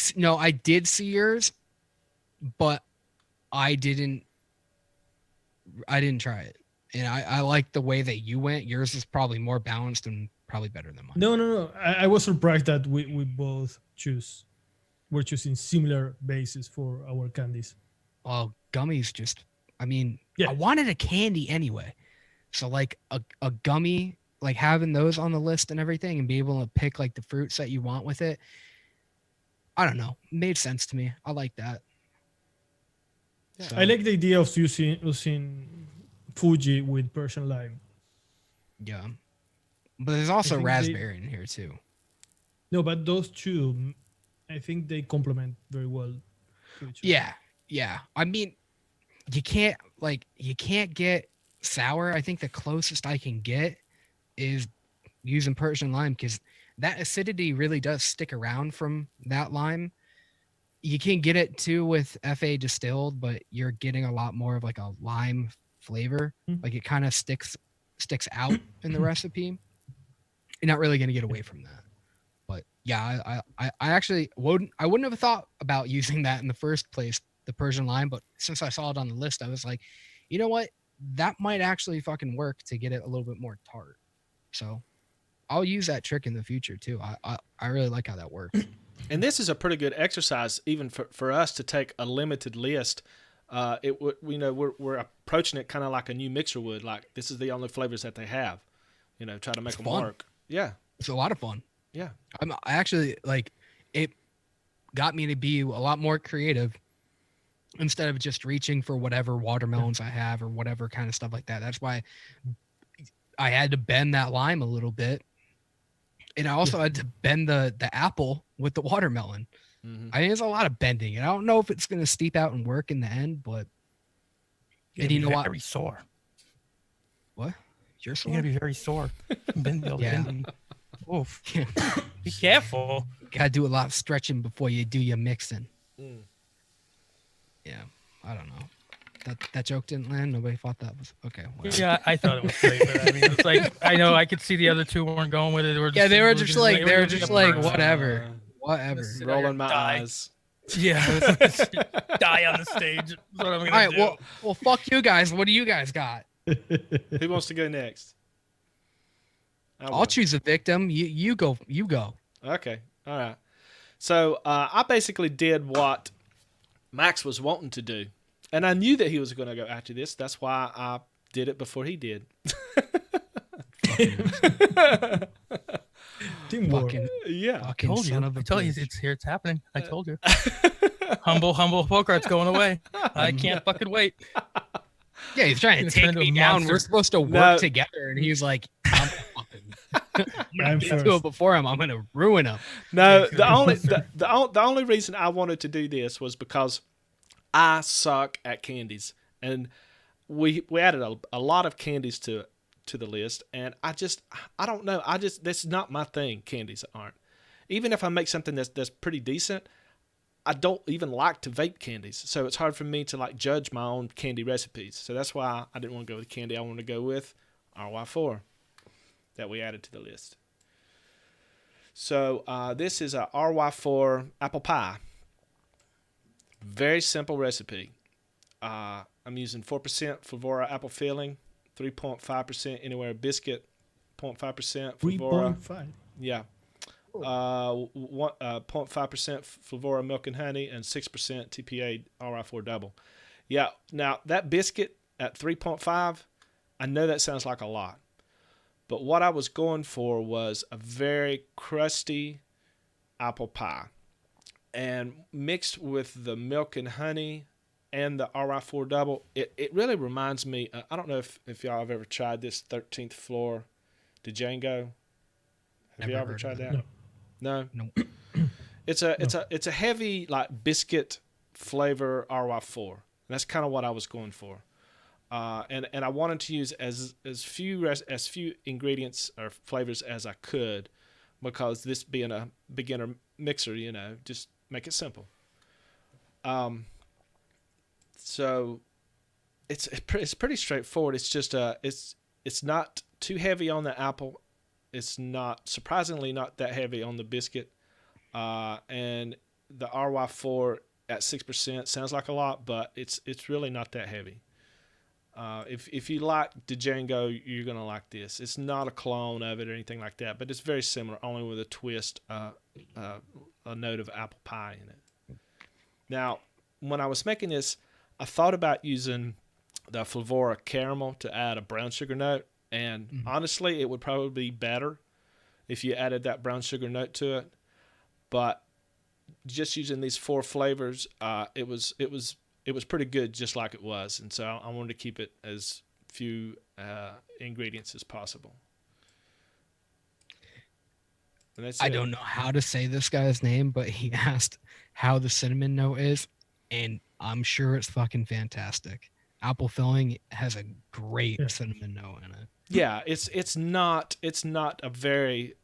did see yours, but I didn't try it. And I like the way that you went. Yours is probably more balanced and probably better than mine. No. I was surprised that we both we're choosing similar bases for our candies. Well, gummies just, I mean, Yeah. I wanted a candy anyway. So like a gummy, like having those on the list and everything and be able to pick like the fruits that you want with it. I don't know. Made sense to me. I like that. Yeah. So, I like the idea of using Fuji with Persian lime. yeah. But there's also think raspberry in here too. No, but those two, I think they complement very well to each other. Yeah. I mean, you can't get sour. I think the closest I can get is using Persian lime because that acidity really does stick around from that lime. You can get it too with FA distilled, but you're getting a lot more of like a lime flavor. Like it kind of sticks out in the recipe. You're not really going to get away from that. But yeah, I actually wouldn't have thought about using that in the first place, the Persian lime. But since I saw it on the list, I was like, you know what? That might actually fucking work to get it a little bit more tart. So I'll use that trick in the future too. I really like how that works. And this is a pretty good exercise, even for us to take a limited list. We're approaching it kind of like a new mixer would. Like this is the only flavors that they have. Try to make them fun. work. Yeah, It's a lot of fun. yeah. I actually like it. Got me to be a lot more creative instead of just reaching for whatever watermelons I have or whatever kind of stuff like that. That's why I had to bend that lime a little bit. And I also had to bend the apple with the watermelon. Mm-hmm. I think there's a lot of bending. And I don't know if it's going to steep out and work in the end, but and you know what? Very sore. What? You're You're gonna be very sore. Yeah. Oof. Be careful. Gotta do a lot of stretching before you do your mixing. Mm. Yeah, I don't know. That joke didn't land. Nobody thought that was okay. Whatever. Yeah, I thought it was great, but I mean, it's like I know I could see the other two weren't going with it. They were just like whatever. Rolling my eyes. Yeah, die on the stage. That's what I'm gonna All right, do. well, fuck you guys. What do you guys got? Who wants to go next? I'll choose a victim. You go. Okay. All right. So I basically did what Max was wanting to do. And I knew that he was going to go after this. That's why I did it before he did. Teamwork. Fucking, Yeah. fucking told you. son of a I told you bitch. it's here. It's happening. I told you. humble Folkart's going away. I can't fucking wait. Yeah, he's trying to Gonna take turn into me a down. monster. We're supposed to work No. together, and he's like, I'm I'm gonna do first. it before him. I'm gonna ruin him. No, the only reason I wanted to do this was because I suck at candies. And we added a lot of candies to the list, and I don't know. That's not my thing. Candies aren't. Even if I make something that's pretty decent, I don't even like to vape candies, so it's hard for me to like judge my own candy recipes. So that's why I didn't want to go with candy. I wanted to go with RY4 that we added to the list. So this is a RY4 apple pie. Very simple recipe. I'm using 4% Flavora apple filling, 3.5% Anywhere biscuit, 0.5% Flavora. 3.5. Yeah. 0.5% Flavora milk and honey, and 6% TPA RI4 double. Yeah. Now that biscuit at 3.5, I know that sounds like a lot, but what I was going for was a very crusty apple pie, and mixed with the milk and honey and the RI4 double, it really reminds me. I don't know if y'all have ever tried this 13th floor Django. Have you ever tried that? No. Nope. It's a heavy like biscuit flavor RY4. And that's kind of what I was going for. And I wanted to use as few ingredients or flavors as I could, because this being a beginner mixer, just make it simple. So it's pretty straightforward. It's just it's not too heavy on the apple. It's surprisingly not that heavy on the biscuit. And the RY4 at 6% sounds like a lot, but it's really not that heavy. If you like Django, you're gonna like this. It's not a clone of it or anything like that, but it's very similar, only with a twist, a note of apple pie in it. Now, when I was making this, I thought about using the Flavora caramel to add a brown sugar note. And honestly, it would probably be better if you added that brown sugar note to it. But just using these 4 flavors, it was pretty good just like it was. And so I wanted to keep it as few ingredients as possible. And that's I don't know how to say this guy's name, but he asked how the cinnamon note is, and I'm sure it's fucking fantastic. Apple filling has a great cinnamon note in it. Yeah, it's not a very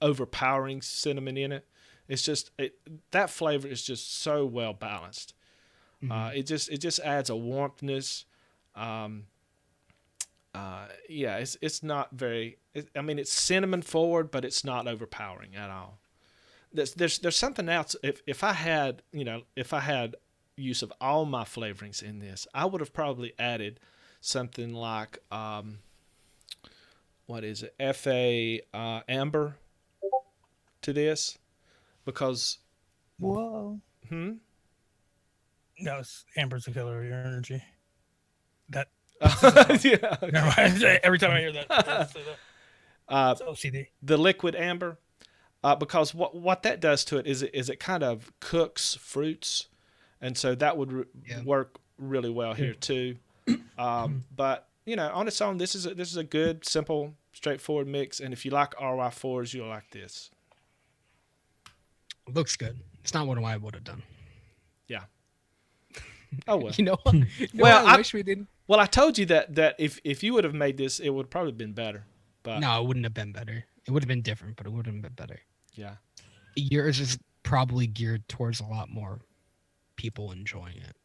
overpowering cinnamon in it. It's just that flavor is just so well balanced. It just adds a warmthness. It's not very. It's cinnamon forward, but it's not overpowering at all. There's something else. If I had use of all my flavorings in this, I would have probably added something like what is it, FA amber to this, because No, it's amber's the killer of your energy. That yeah. never mind. Every time I hear that, I say that. It's OCD. The liquid amber, because what that does to it is it kind of cooks fruits, and so that would work really well here too. But on its own, this is a good, simple, straightforward mix. And if you like RY4s, you'll like this. Looks good. It's not what I would have done. Yeah. Oh well. I wish we didn't. Well, I told you that if you would have made this, it would probably been better. But No, it wouldn't have been better. It would have been different, but it wouldn't have been better. Yeah. Yours is probably geared towards a lot more people enjoying it.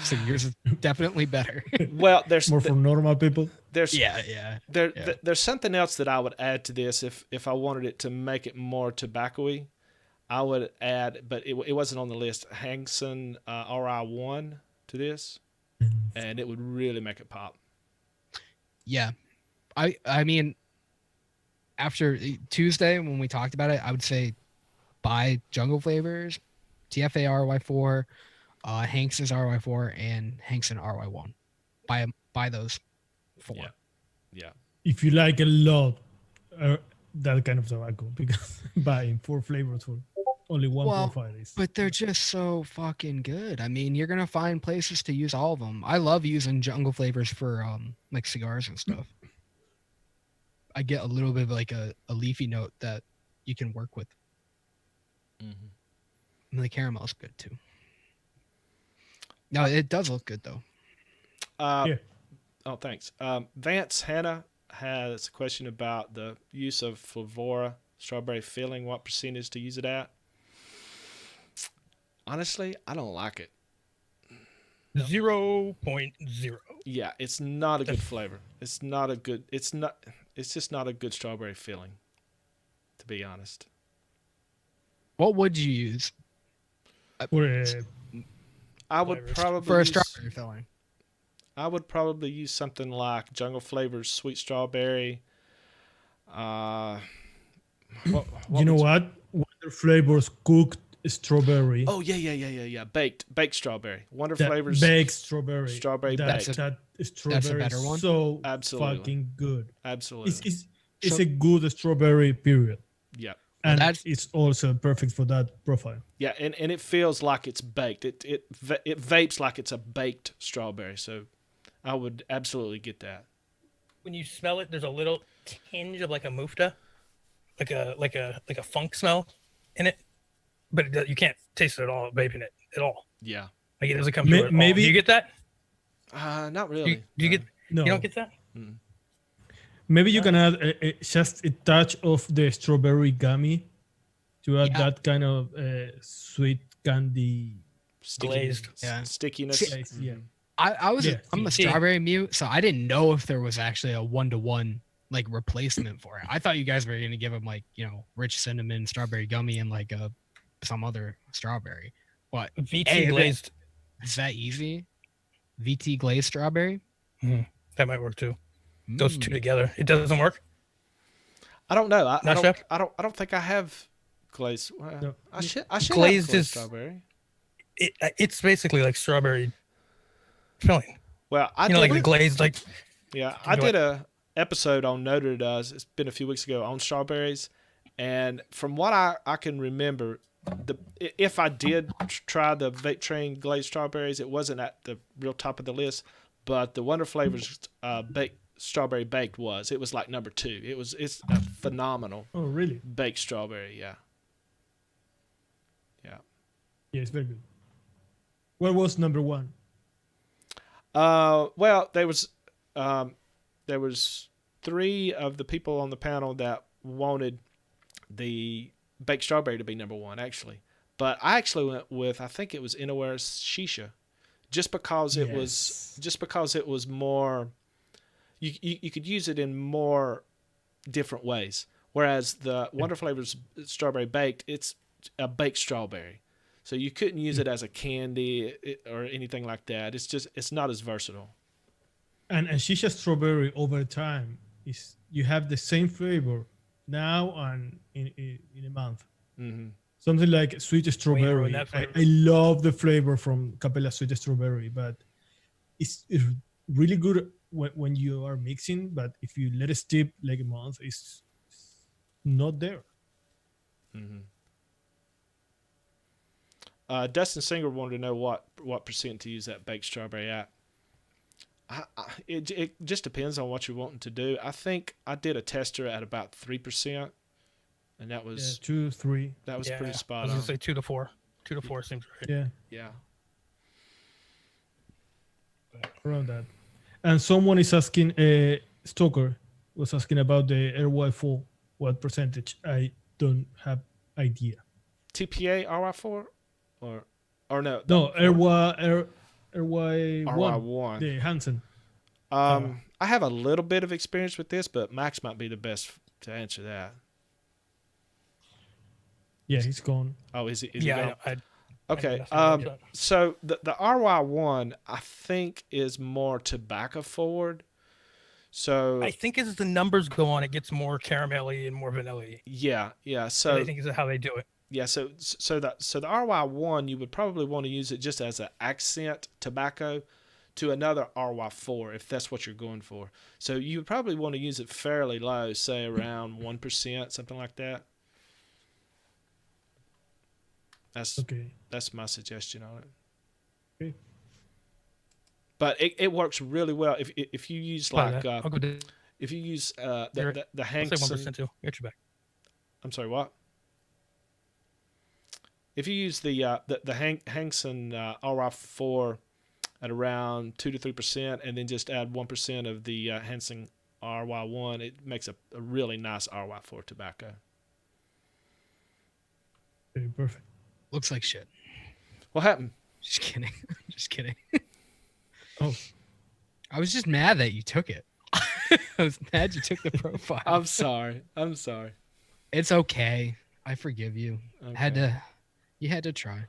So yours is definitely better. Well, there's More for normal people. there's There's something else that I would add to this if I wanted it to make it more tobacco-y. I would add, but it wasn't on the list, Hangson RI1 to this, and it would really make it pop. Yeah. I mean, after Tuesday when we talked about it, I would say buy Jungle Flavors, TFA RY4, Hanks's RY4, and Hankson RY1. Buy those 4. Yeah. If you like a lot that kind of tobacco, because buying 4 flavors for only 1.5 is. But they're just so fucking good. I mean, you're gonna find places to use all of them. I love using Jungle Flavors for like cigars and stuff. I get a little bit of like a leafy note that you can work with. And the caramel's good too. No, it does look good though. Yeah. Oh, thanks. Vance Hanna has a question about the use of Flavora strawberry filling. What percentage to use it at? Honestly, I don't like it. 0.0. Yeah, it's not a The good flavor. It's not a good. It's not. It's just not a good strawberry filling. To be honest, What would you use For I would Flavors. probably for a use. strawberry filling? I would probably use something like Jungle Flavors sweet strawberry. Uh, what you know would what? Wonder Flavors cooked strawberry. Oh yeah. Baked strawberry. Wonder That Flavors baked strawberry. strawberry That baked. that strawberry better is one? so Absolutely. fucking good. Absolutely. It's So- a good strawberry period, Yeah. and that's- it's also perfect for that profile. Yeah, and it feels like it's baked. It vapes like it's a baked strawberry. So I would absolutely get that. When you smell it, there's a little tinge of like a mufta, like a funk smell in it, but you can't taste it at all vaping it at all. Yeah. Like it doesn't come May- through at all. maybe- Do you get that? Not Do really. you, do you get? No, You don't get that? maybe you can add just a touch of the strawberry gummy to add Yeah. that kind of sweet candy. Glazed. Yeah. Stickiness. Taste, yeah. I'm a see. strawberry mute, so I didn't know if there was actually a 1-to-1 like replacement for it. I thought you guys were gonna give them like rich cinnamon strawberry gummy and like some other strawberry. But VT Hey, glazed. is that easy? VT glazed strawberry? That might work too. Those two Mm. together. It doesn't work. I don't know. I Not don't. chef? I don't think I have glazed. Well, No. I should. I should Glazed have glazed is- strawberry. It's basically like strawberry filling. Well, I You know, did. like the glazed, like Yeah, I Go did a episode on Noter Does. It's been a few weeks ago on strawberries, and from what I can remember, if I did try the vape train glazed strawberries, it wasn't at the real top of the list, but the Wonder Flavors strawberry baked was. It was like number 2. It's a phenomenal Oh, really? baked strawberry. Yeah. Yeah, it's very good. What was number 1? Well, there was 3 of the people on the panel that wanted the baked strawberry to be number 1, actually. But I actually went with, I think it was Innoware's Shisha, just because it was more. You could use it in more different ways. Whereas the Wonder Flavors strawberry baked, it's a baked strawberry. So you couldn't use it as a candy or anything like that. It's not as versatile. And shisha strawberry over time is you have the same flavor now and in a month. Mm-hmm. Something like sweet strawberry. that flavor. I love the flavor from Capella sweet strawberry, but it's really good when you are mixing. But if you let it steep like a month, it's not there. Mm-hmm. Dustin Singer wanted to know what percent to use that baked strawberry at. It just depends on what you're wanting to do. I think I did a tester at about 3%, and that Yeah, was 2, 3. that was yeah, pretty I spot was on. gonna say 2 to 4. 2 to 4 seems right. Yeah, Yeah. around that. And someone is asking, Stoker was asking about the RY4. What percentage? I don't have idea. TPA RY4 or no? No, RY1. RY1, the Hansen. I have a little bit of experience with this, but Max might be the best to answer that. Yeah, he's gone. Oh, is he? Is Yeah, he gone? I Okay. nothing about that. So the RY1 I think is more tobacco forward. So I think as the numbers go on, it gets more caramelly and more vanilla-y. yeah. I So think is how they do it. yeah. So the RY1 you would probably want to use it just as an accent tobacco to another RY4 if that's what you're going for. So you would probably want to use it fairly low, say around 1%, something like that. Okay. That's my suggestion on it. Okay. But it works really well if you use like I'll go to if you use I'll the say Hanks. 1% too. Get your back. I'm sorry, what? If you use the Hankson RI4 at around 2 to 3%, and then just add 1% of the Hansen RY1. It makes a really nice RY4 tobacco. Okay, perfect. Looks like shit. What happened? Just kidding. Just kidding. Oh, I was just mad that you took it. I was mad you took the profile. I'm sorry. I'm sorry. It's okay. I forgive you. Okay. You had to try.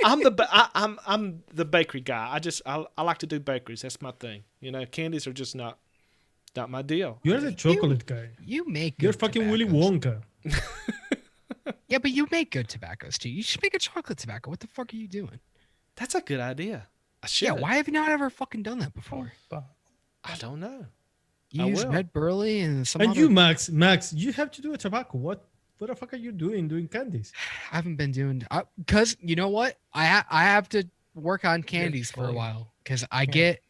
I'm the bakery guy. I like to do bakeries. That's my thing. Candies are just not my deal. you're the chocolate guy. You make good You're fucking Willy tobaccos. Wonka. Yeah, but you make good tobaccos too. You should make a chocolate tobacco. What the fuck are you doing? That's a good idea. I should. Yeah, why have you not ever fucking done that before? I don't know. You I use will. red burley and some And other... you, Max, you have to do a tobacco. What the fuck are you doing candies? I haven't been doing... Because, you know what? I have to work on candies for a while. Because I get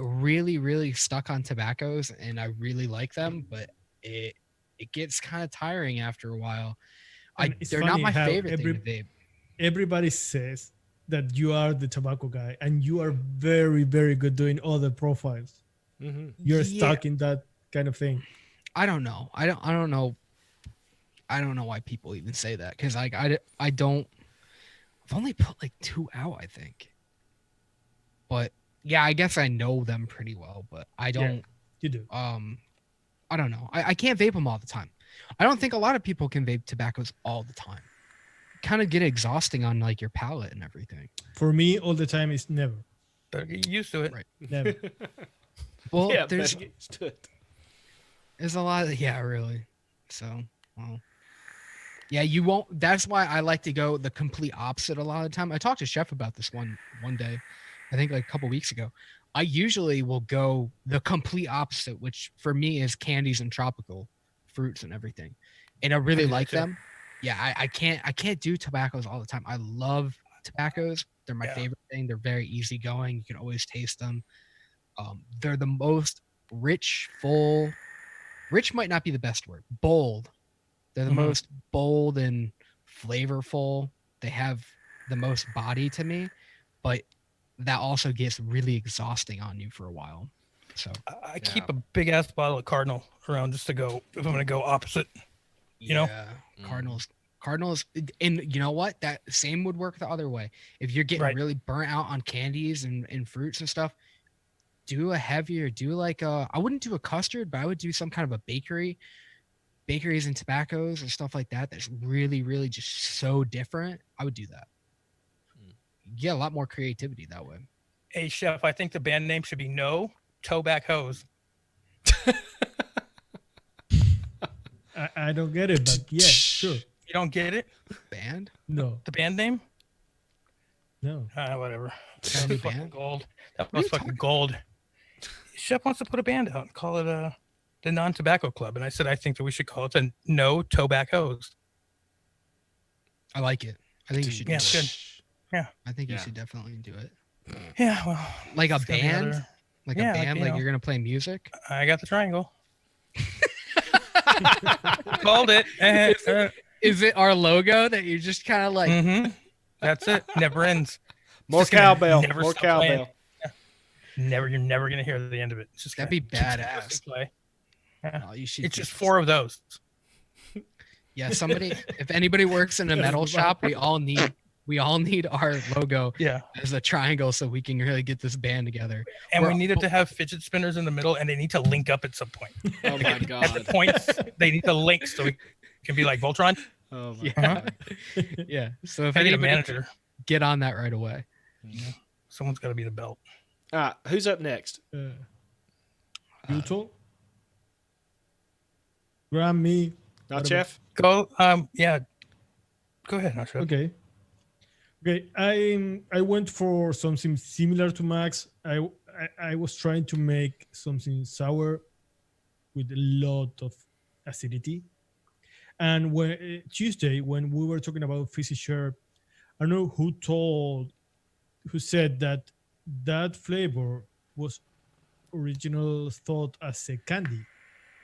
really, really stuck on tobaccos, and I really like them, but it gets kind of tiring after a while. And it's They're not funny my how favorite thing to vape. Everybody says that you are the tobacco guy, and you are very, very good doing other profiles. Mm-hmm. You're stuck in that kind of thing. I don't know. I don't know. I don't know why people even say that, because like I don't. I've only put like 2 out, I think. But yeah, I guess I know them pretty well, but I don't. Yeah, you do. I don't know. I can't vape them all the time. I don't think a lot of people can vape tobaccos all the time. Kind of get exhausting on like your palate and everything. For me, all the time is never. Better get used to it. Right. Never. Well, Yeah, there's better get used to it. a lot of, yeah, really. So, well, yeah, you won't. That's why I like to go the complete opposite a lot of the time. I talked to Chef about this one day, I think like a couple weeks ago. I usually will go the complete opposite, which for me is candies and tropical fruits and everything. And I really like them. Yeah, I can't do tobaccos all the time. I love tobaccos. They're my favorite thing. They're very easygoing. You can always taste them. They're the most rich, full. Rich might not be the best word. Bold. They're the most bold and flavorful. They have the most body to me, but that also gets really exhausting on you for a while. So I keep a big ass bottle of Cardinal around just to go if I'm gonna go opposite. You know? Cardinals, and you know what? That same would work the other way. If you're getting really burnt out on candies and fruits and stuff, do a heavier, I wouldn't do a custard, but I would do some kind of a bakeries and tobaccos and stuff like that. That's really, really just so different. I would do that. You get a lot more creativity that way. Hey, Chef, I think the band name should be No Tobaccos. I don't get it, but yeah, sure. You don't get it? Band? No, The band name? no. Whatever. That That be was fucking band? gold. That was fucking gold. Chef wants to put a band out and call it the Non-Tobacco Club. And I said, I think that we should call it the No Tobaccos. I like it. I think you should do Yeah, it. good. Yeah. I think you should definitely do it. Yeah, well. Like a it's gonna be band? another- Like Yeah, a like, band? you Like know. you're going to play music? I got the triangle. Called it. Is it our logo that you're just kind of like... Mm-hmm. That's it. Never ends. More Just gonna cowbell. never More stop playing. cowbell. You're never gonna hear the end of it. It's just That'd gonna be continuously badass. play. Yeah. Oh, you should It's do just this. 4 of those. Yeah, if anybody works in a metal shop, we all need our logo Yeah. as a triangle so we can really get this band together. And we needed to have fidget spinners in the middle, and they need to link up at some point. Oh my At the god. points, they need to link so we can be like Voltron. Oh my Yeah. god. Yeah. So if I need a anybody manager. get on that right away. Someone's got to be the belt. All right, who's up next? Utah. Grab me. Not Chef? Go. Yeah. Go ahead, Nacho. Okay. I went for something similar to Max. I was trying to make something sour with a lot of acidity. And when Tuesday, when we were talking about fizzy sherb, I don't know who said that flavor was original thought as a candy.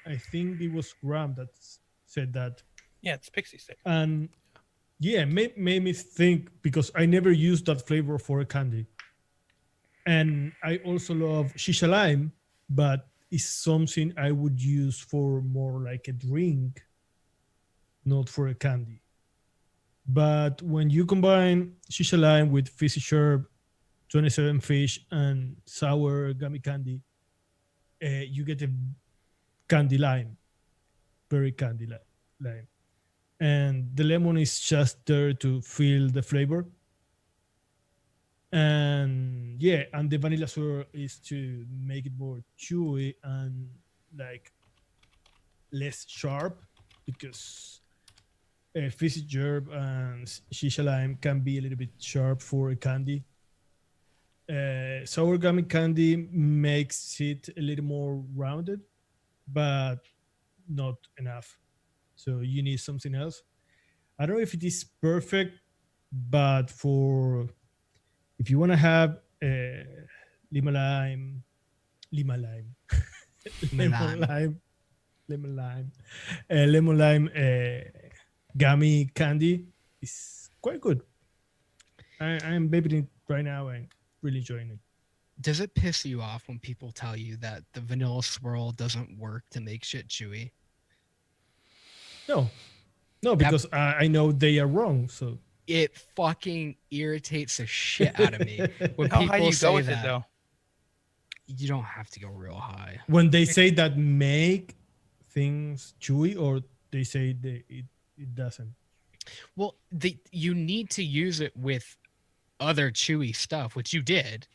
I think it was Graham that said that. Yeah, it's pixie stick. And Yeah, made me think because I never used that flavor for a candy. And I also love shisha lime, but it's something I would use for more like a drink, not for a candy. But when you combine shisha lime with fizzy herb, 27 fish, and sour gummy candy, you get a candy lime, very candy lime. And the lemon is just there to feel the flavor. And yeah, and the vanilla sugar is to make it more chewy and like less sharp because fizzy herb and shisha lime can be a little bit sharp for a candy. Sour gummy candy makes it a little more rounded, but not enough. So you need something else. I don't know if it is perfect, but for if you want to have lima lime, lima lime, lemon lime, lemon lime, lemon lime gummy candy is quite good. I'm babying it right now and really enjoying it. Does it piss you off when people tell you that the vanilla swirl doesn't work to make shit chewy? No, no, because I know they are wrong. So It fucking irritates the shit out of me when How high do people you say go with that. it though? You don't have to go real high. when they say that make things chewy, or they say it doesn't. Well, you need to use it with other chewy stuff, which you did.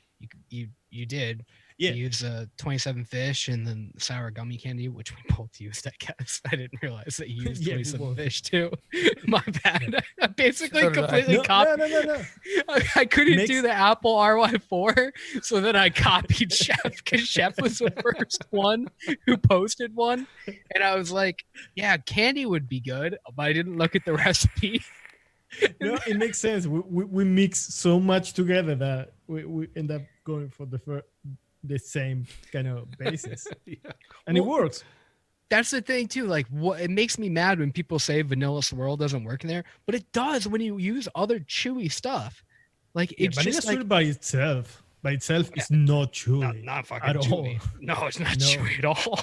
You did. Yeah. You use 27 fish and then sour gummy candy, which we both used, I guess. I didn't realize that you used Yeah, we 27 both. fish too. My bad. I basically So did I. completely No, copied. no. I couldn't Makes- do the Apple RY4, so then I copied Chef because Chef was the first one who posted one, and I was like, "Yeah, candy would be good," but I didn't look at the recipe. No, it makes sense. We mix so much together that we end up going for the same kind of basis, Yeah. and it Well, works. That's the thing too. Like, what it makes me mad when people say vanilla swirl doesn't work in there, but it does when you use other chewy stuff. Like, Yeah, it's vanilla just like sugar by itself is not chewy not fucking at chewy. all. No, it's not No. chewy at all.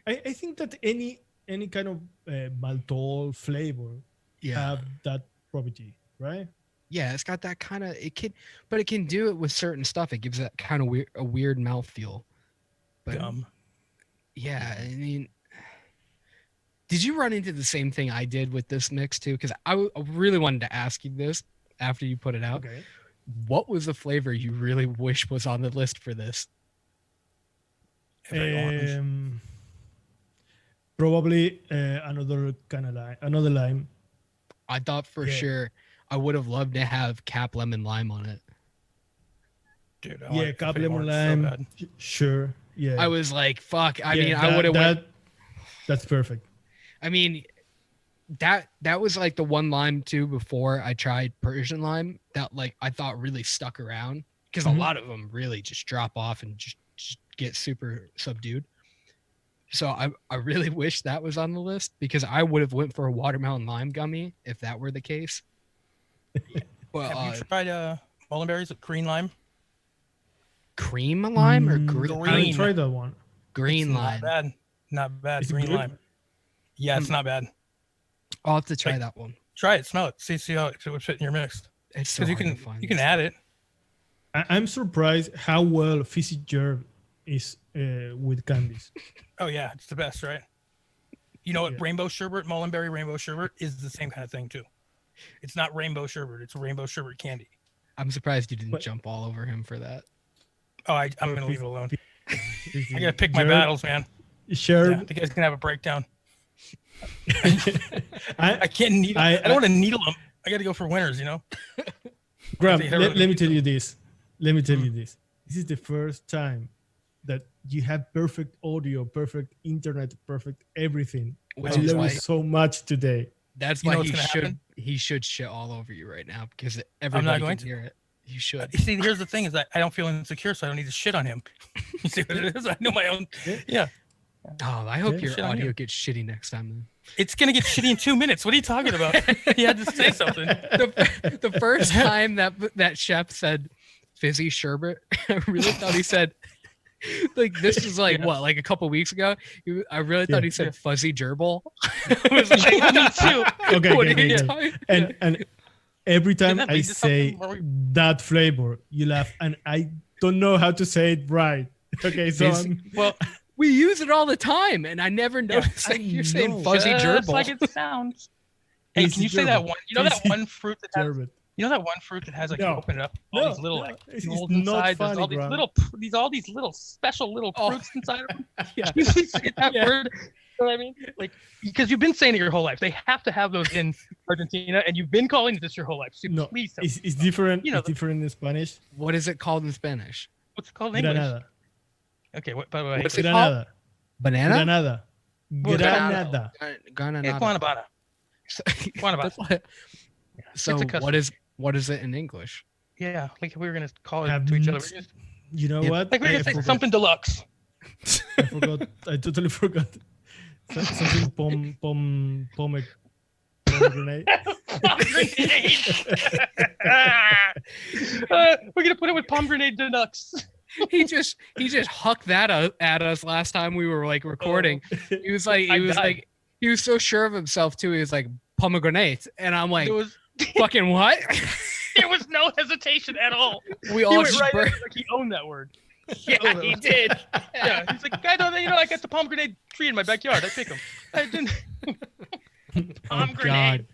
I think that any kind of maltol flavor have that property, right? Yeah, it's got that kind of but it can do it with certain stuff. It gives that kind of weird mouthfeel. But Gum. yeah, I mean, did you run into the same thing I did with this mix too? Because I really wanted to ask you this after you put it out. Okay. What was the flavor you really wish was on the list for this? Very orange. Probably another kind of another lime. I thought for Yeah. sure I would have loved to have cap lemon lime on it. Dude, I Yeah, want cap cafe lemon orange so lime. bad. Sure. Yeah. I was like, fuck. I Yeah, mean, I would have went. That's perfect. I mean, that was like the one lime too before I tried Persian lime that like I thought really stuck around because Mhm. a lot of them really just drop off and just get super subdued. So I really wish that was on the list because I would have went for a watermelon lime gummy if that were the case. Well, Have you tried mulberries with green lime? cream lime or I green haven't tried that one. green It's lime? Not bad. Not bad. Is it Green good? lime. Yeah, it's Hmm. not bad. I'll have to try Like- that one. Try it. Smell it. See how it would fit in your mix. It's so Because hard you to find. can this add it. I'm surprised how well fizzy herb is with candies. Oh yeah, it's the best, right? You know what? Yeah. Rainbow sherbet, mulberry rainbow sherbet is the same kind of thing too. It's not rainbow sherbet. It's rainbow sherbet candy. I'm surprised you didn't But- jump all over him for that. Oh, I'm Or gonna leave it alone. Fizzy I gotta pick my herb, battles, man. Yeah, Sherb. the guy's gonna have a breakdown. I, I can't needle. I- I don't want to needle him. I got to go for winners, you know. Graham, They have let really me tell good- you this. Let me tell you this. This is the first time that you have perfect audio, perfect internet, perfect everything. Which I is love why you so much today. that's You why know what's gonna happen? he should shit all over you right now because everybody going can to. hear it. You should. You see, here's the thing: is that I don't feel insecure, so I don't need to shit on him. You see what it is? I know my own. Yeah. Yeah. Oh, I hope Yeah, your shit on audio you. gets shitty next time. Then. It's gonna get shitty in 2 minutes. What are you talking about? He had to say something. The first time that chef said fizzy sherbet, I really thought he said like this is like what, like a couple weeks ago. I really thought he said fuzzy gerbil. I was like, Me too. Okay, what okay, are you okay. talking And every time Didn't that I lead to say something? Were we- that flavor, you laugh, and I don't know how to say it right. Okay, so Fizzy. Well, We use it all the time, and I never noticed I that you're know. saying fuzzy just gerbil. like it sounds. Hey, Fizzy can you say that gerbil. one? You know that Fizzy one fruit that has. sherbet. You know that one fruit that has like you No. open it up, all No, these little no, like it's holes not inside. There's funny, all these bro. all these little special little Oh. fruits inside of them. Yeah. You say that Yeah. word. You know what I mean? Like, because you've been saying it your whole life. They have to have those in Argentina, and you've been calling it this your whole life. So No, please tell it's me. different. You know, It's different in Spanish. What is it called in Spanish? What's it called in English? Granada. Okay, what, by the way, What's it Granada. Banana? Granada. Well, Granada. Granada. yeah, Guanabana. Guanabana. That's what- So It's a custom. what is it in English? Yeah, like we were gonna call it Have to each other. n- We're just- You know Yeah. what? Like we we're I gonna say forgot. something deluxe. I forgot. I totally forgot. Something pomegranate. We're gonna put it with pomegranate deluxe. He just hucked that at us last time we were like recording. He was like I died. he was so sure of himself too. He was like pomegranate, and I'm like, There was fucking what? there was no hesitation at all. We He all went just right bur- in like he owned that word. yeah, he did. Yeah, he's like, I got the pomegranate tree in my backyard. I pick them. I didn't. Pomegranate.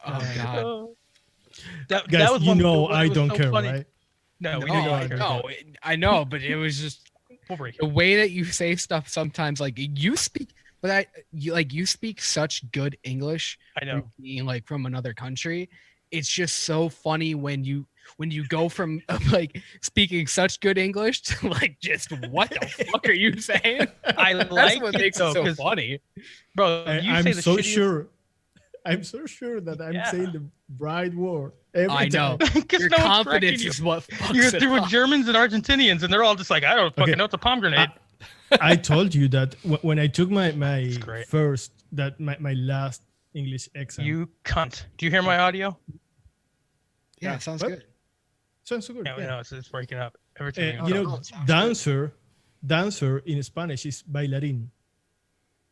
Oh god. Oh. That Guys, was you one- know that I was don't so care, funny. right? No, we No, didn't I care. know, I know, but it was just We'll break the it. way that you say stuff sometimes. Like you speak, but you speak such good English. I know. from being like from another country. It's just so funny when you go from like speaking such good English to like just what the fuck are you saying? I That's like what it makes though, it so 'cause, funny. bro. You I'm say the so shittiest- sure. I'm so sure that I'm Yeah. saying the right word. Every I know. time. Because Your no one's correcting confidence you. is what fucks You're it through with up. Germans and Argentinians, and they're all just like, I don't fucking Okay. know it's a pomegranate. I told you that when I took my great. my last English exam. You cunt. Do you hear my audio? Yeah, sounds What? good. Sounds so good. No, yeah. no, it's breaking up every time. You no, know, it sounds dancer in Spanish is bailarín.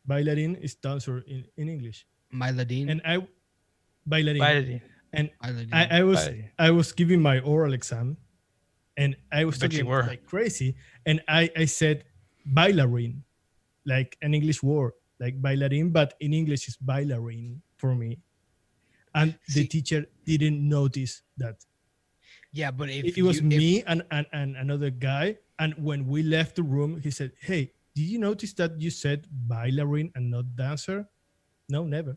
Bailarín is dancer in English. Myladine. And bailarín. Bye. And Myladine. I was giving my oral exam, and I was Bet you talking were. like crazy, and I said bailarín, like an English word, like bailarín, but in English it's bailarín for me. And the See- teacher didn't notice that. Yeah, but if It was you- if- me and another guy. And when we left the room, he said, "Hey, did you notice that you said bailarín and not dancer?" No, never.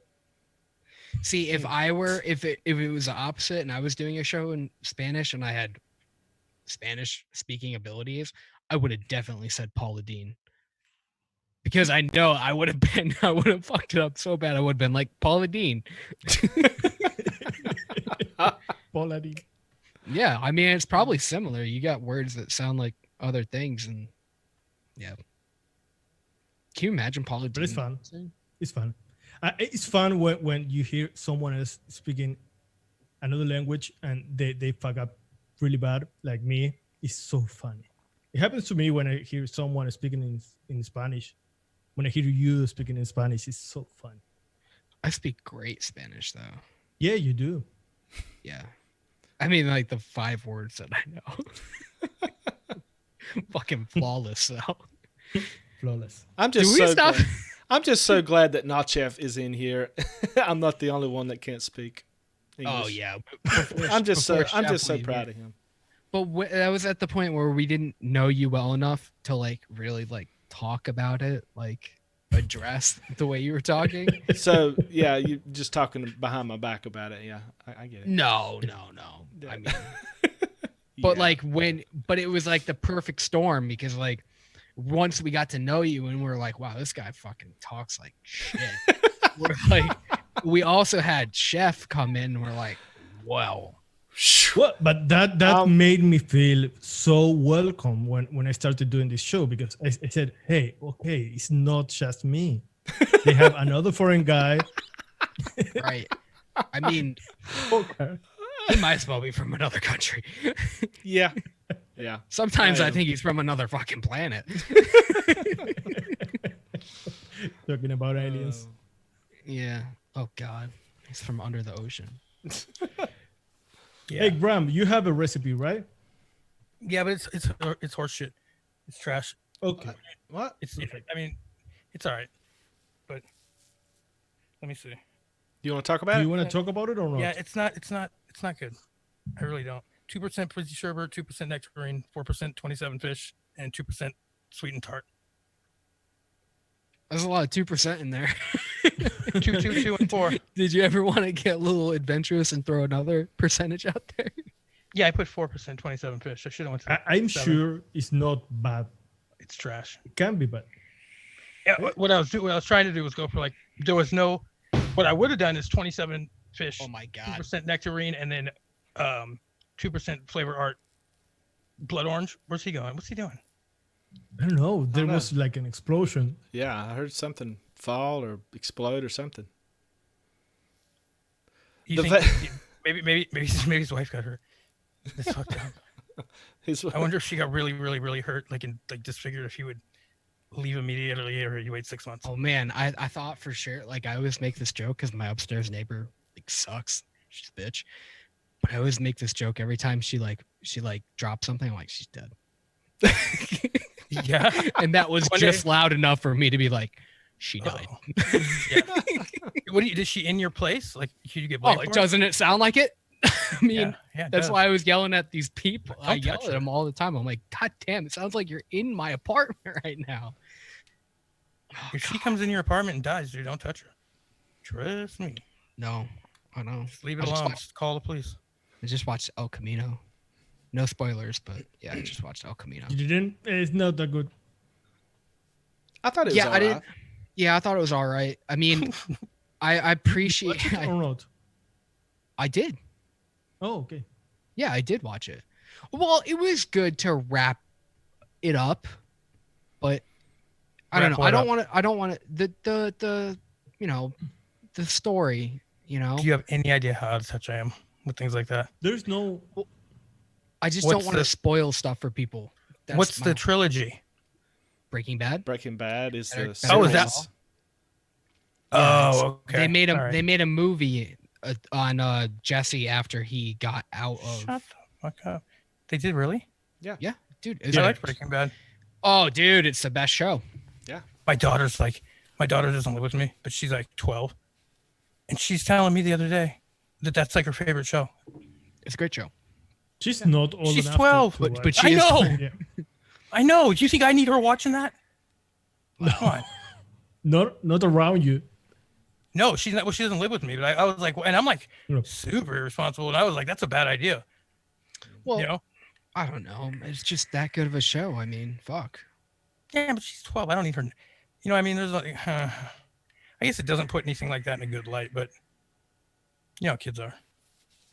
See, if it was the opposite and I was doing a show in Spanish and I had Spanish speaking abilities, I would have definitely said Paula Dean. Because I know I would have fucked it up so bad. I would have been like Paula Dean. Bailarín. Yeah, I mean it's probably similar. You got words that sound like other things, and yeah. Can you imagine Paula Dean? But it's fun. It's fun. It's fun when you hear someone else speaking another language and they fuck up really bad, like me. It's so funny. It happens to me when I hear someone speaking in Spanish. When I hear you speaking in Spanish, it's so fun. I speak great Spanish though. Yeah, you do. Yeah. I mean like the 5 words that I know. Fucking flawless though. Flawless. I'm just Do we so stop? glad. I'm just so glad that Nachef is in here. I'm not the only one that can't speak English. Oh yeah. I'm just so Chef proud of him. But that was at the point where we didn't know you well enough to like really like talk about it, like address the way you were talking. So yeah, you just talking behind my back about it. Yeah, I get it. No. I mean, but Yeah. like but it was like the perfect storm because like once we got to know you and we're like, wow, this guy fucking talks like shit. We're like, we also had Chef come in and we're like, wow. Well, but that made me feel so welcome when I started doing this show because I said, hey, okay, it's not just me. They have another foreign guy. Right. I mean, Okay. he might as well be from another country. Yeah. Yeah. Sometimes I am. think he's from another fucking planet. Talking about aliens. Yeah. Oh God. He's from under the ocean. Yeah. Hey, Graham, you have a recipe, right? Yeah, but it's horse shit. It's trash. Okay. What? It's I mean, it's all right. But let me see. You want to talk about Do it? you want to talk about it or not? Yeah, it's not good. I really don't. 2% frizzy sherbet, 2% nectarine, 4% 27 fish, and 2% sweet and tart. There's a lot of 2% in there. 2, and 4. Did you ever want to get a little adventurous and throw another percentage out there? Yeah, I put 4% 27 fish. I should have went to. I'm 7. sure it's not bad. It's trash. It can be bad. Yeah, what I was trying to do was go for like there was no. What I would have done is 27 fish, Oh my God. 2% nectarine, and then 2% flavor art. Blood orange. Where's he going? What's he doing? I don't know. There know. was like an explosion. Yeah, I heard something fall or explode or something. You The think maybe his wife got hurt. That's fucked up. I wonder if she got really, really, really hurt, like disfigured. If he would leave immediately, or you wait 6 months. Oh man, I thought for sure. Like I always make this joke because my upstairs neighbor like sucks. She's a bitch. But I always make this joke every time she drops something. I'm like, she's dead. Yeah, And that was One just day- loud enough for me to be like, she died. Uh-oh. Yeah. What do you? Is she in your place? Like, could you get Oh, blamed? for it? doesn't it sound like it? I mean, Yeah, it that's does. why I was yelling at these people. I Don't yell touch at her. them all the time. I'm like, God damn, it sounds like you're in my apartment right now. Oh, If she God. comes in your apartment and dies, dude, don't touch her. Trust me. No, I know. Just leave it I just alone. watched- Just call the police. I just watched El Camino. No spoilers, but yeah, I just watched El Camino. You didn't? It's not that good. I thought it was Yeah, all I right. didn't. Yeah, I thought it was all right. I mean, I appreciate. Watch it or not? I did. Oh, okay. Yeah, I did watch it. Well, it was good to wrap it up, but I don't Wrap know. what I don't up? want to. I don't want to. The the story. You know, Do you have any idea how out of touch I am with things like that? There's no. I just what's don't want to the- spoil stuff for people. That's What's my- the trilogy? Breaking Bad? Breaking Bad is Better- the Better Oh, is series. that- Yeah, it's- Oh, okay. They made a All right. they made a movie on Jesse after he got out of. Shut the fuck up. They did really? Dude, it's I like- like Breaking Bad. oh, dude, it's the best show. My daughter doesn't live with me, but she's like 12, and she's telling me the other day that that's like her favorite show. It's a great show. She's not old She's enough. 12, to but she I is know. Yeah. I know. Do you think I need her watching that? Come on. Not around you. No, she's not. Well, she doesn't live with me. But I was like, and I'm like No. super irresponsible, and I was like, that's a bad idea. Well, You know? I don't know. It's just that good of a show. I mean, fuck. Yeah, but she's 12. I don't need her. You know, I mean, there's like, I guess it doesn't put anything like that in a good light, but you know how kids are.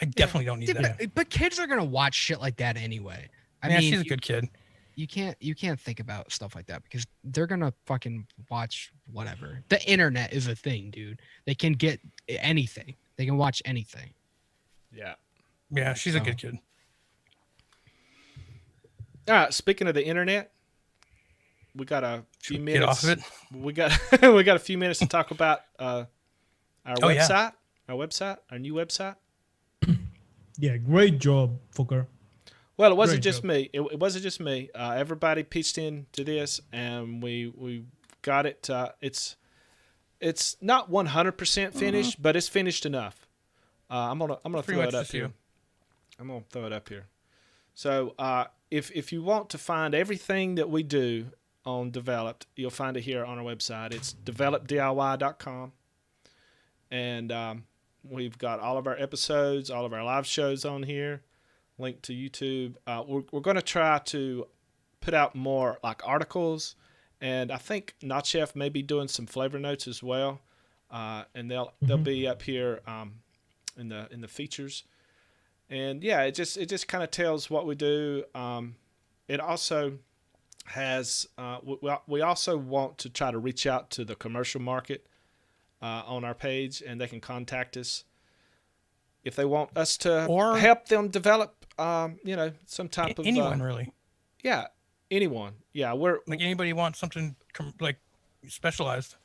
I definitely don't need Dude, that. but kids are gonna watch shit like that anyway. I Yeah, mean, she's a good kid. you can't think about stuff like that because they're gonna fucking watch whatever. The internet is a thing, dude. They can get anything. They can watch anything. Yeah. Yeah, she's a So- good kid. All right. Speaking of the internet, we got a few Get minutes. off of it. We got we got a few minutes to talk about our Oh, yeah. website. Our new website. Yeah, great job, Folkart. Well, it wasn't Great just job. me. It wasn't just me. Everybody pitched in to this, and we got it. It's not 100% finished, but it's finished enough. I'm gonna Pretty throw much it up just here. you. I'm gonna throw it up here. So if you want to find everything that we do on Developed, you'll find it here on our website. It's developdiy.com, and we've got all of our episodes, all of our live shows on here, linked to YouTube. We're going to try to put out more like articles, and I think Not Chef may be doing some flavor notes as well, and they'll be up here in the features. And yeah, it just kind of tells what we do. It also has we also want to try to reach out to the commercial market on our page, and they can contact us if they want us to Or- help them develop, some type of Anyone really? yeah, anyone. Yeah, we're Like anybody wants something like specialized,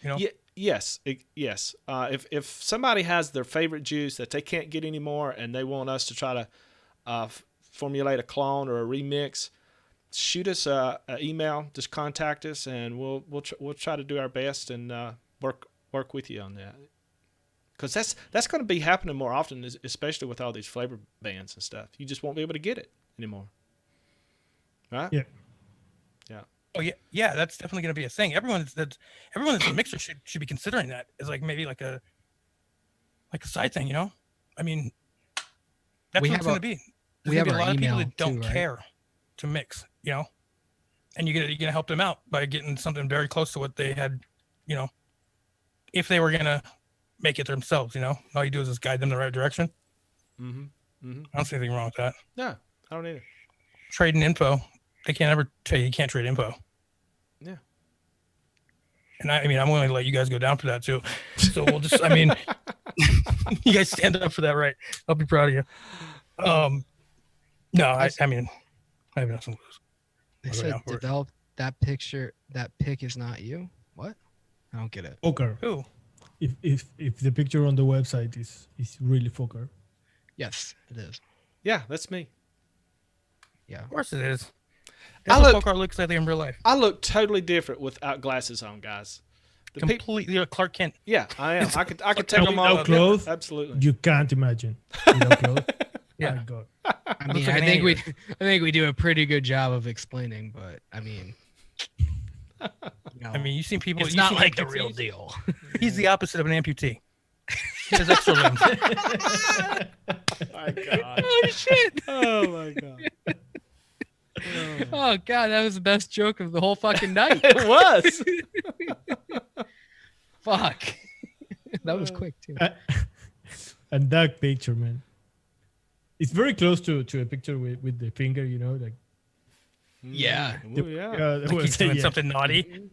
you know? yes. If somebody has their favorite juice that they can't get anymore, and they want us to try to formulate a clone or a remix, shoot us a email. Just contact us, and we'll try to do our best and work with you on that. Because that's going to be happening more often, especially with all these flavor bans and stuff. You just won't be able to get it anymore, right? Yeah. Yeah. Oh yeah, that's definitely going to be a thing. Everyone that's a mixer should be considering that as like maybe like a side thing, you know? I mean, that's We what have it's going a- to be. we There's have going to be a our lot of people email that don't too, right? care to mix, you know? And you're gonna help them out by getting something very close to what they had, you know, if they were gonna make it themselves, you know? All you do is just guide them the right direction. Mm-hmm. Mm-hmm. I don't see anything wrong with that. No, I don't either. Trading info, they can't ever tell you can't trade info. Yeah. And I mean, I'm willing to let you guys go down for that too. So we'll just, I mean, you guys stand up for that, right? I'll be proud of you. No, I mean, I have nothing to lose. They I'll go said down for it. develop that picture. That pic is not you. What? I don't get it. Folkart. Who? If the picture on the website is really Folkart. Yes, it is. Yeah, that's me. Yeah. Of course it is. I That's what look- Folkart looks like in real life. I look totally different without glasses on, guys. The peop- Completely like Clark Kent. yeah, I am. I could take them without off. clothes? Absolutely. You can't imagine. Without clothes. Yeah. My God. I mean, like I an think alien. I think we do a pretty good job of explaining, but I mean, I mean, you've seen people. it's you've not seen like the amputees. real deal. He's the opposite of an amputee. He has extra limbs. My God. Oh shit! Oh my God. Oh god, that was the best joke of the whole fucking night. It was. Fuck. That was quick too. And that picture, man. It's very close to a picture with the finger, you know, like Yeah. Ooh, yeah. Like he's doing something naughty.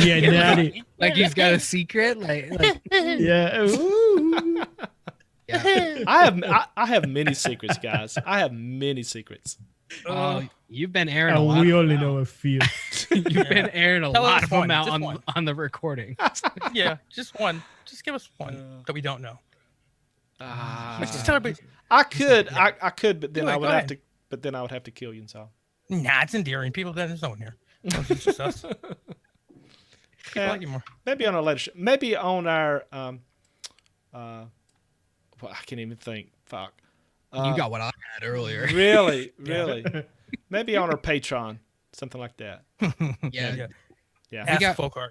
Yeah, natty. Like he's got a secret. Like Yeah. Ooh. yeah. I have many secrets, guys. I have many secrets. Oh, you've been airing a And lot. we of only them know a few. out. You've been airing a Tell lot us of them one, out just on one. on the recording. Yeah, just one. Just give us one that we don't know. Just tell everybody. I could, but then Do it, I would go have ahead. to. But then I would have to kill you and so. Nah, it's endearing. People, there's no one here. It's just us. People Yeah. like you more. Maybe on a later show. Maybe on our well, I can't even think. Fuck. You got what I had earlier. Really. Maybe on our Patreon, something like that. Yeah. Yeah. Ask got- Folkart.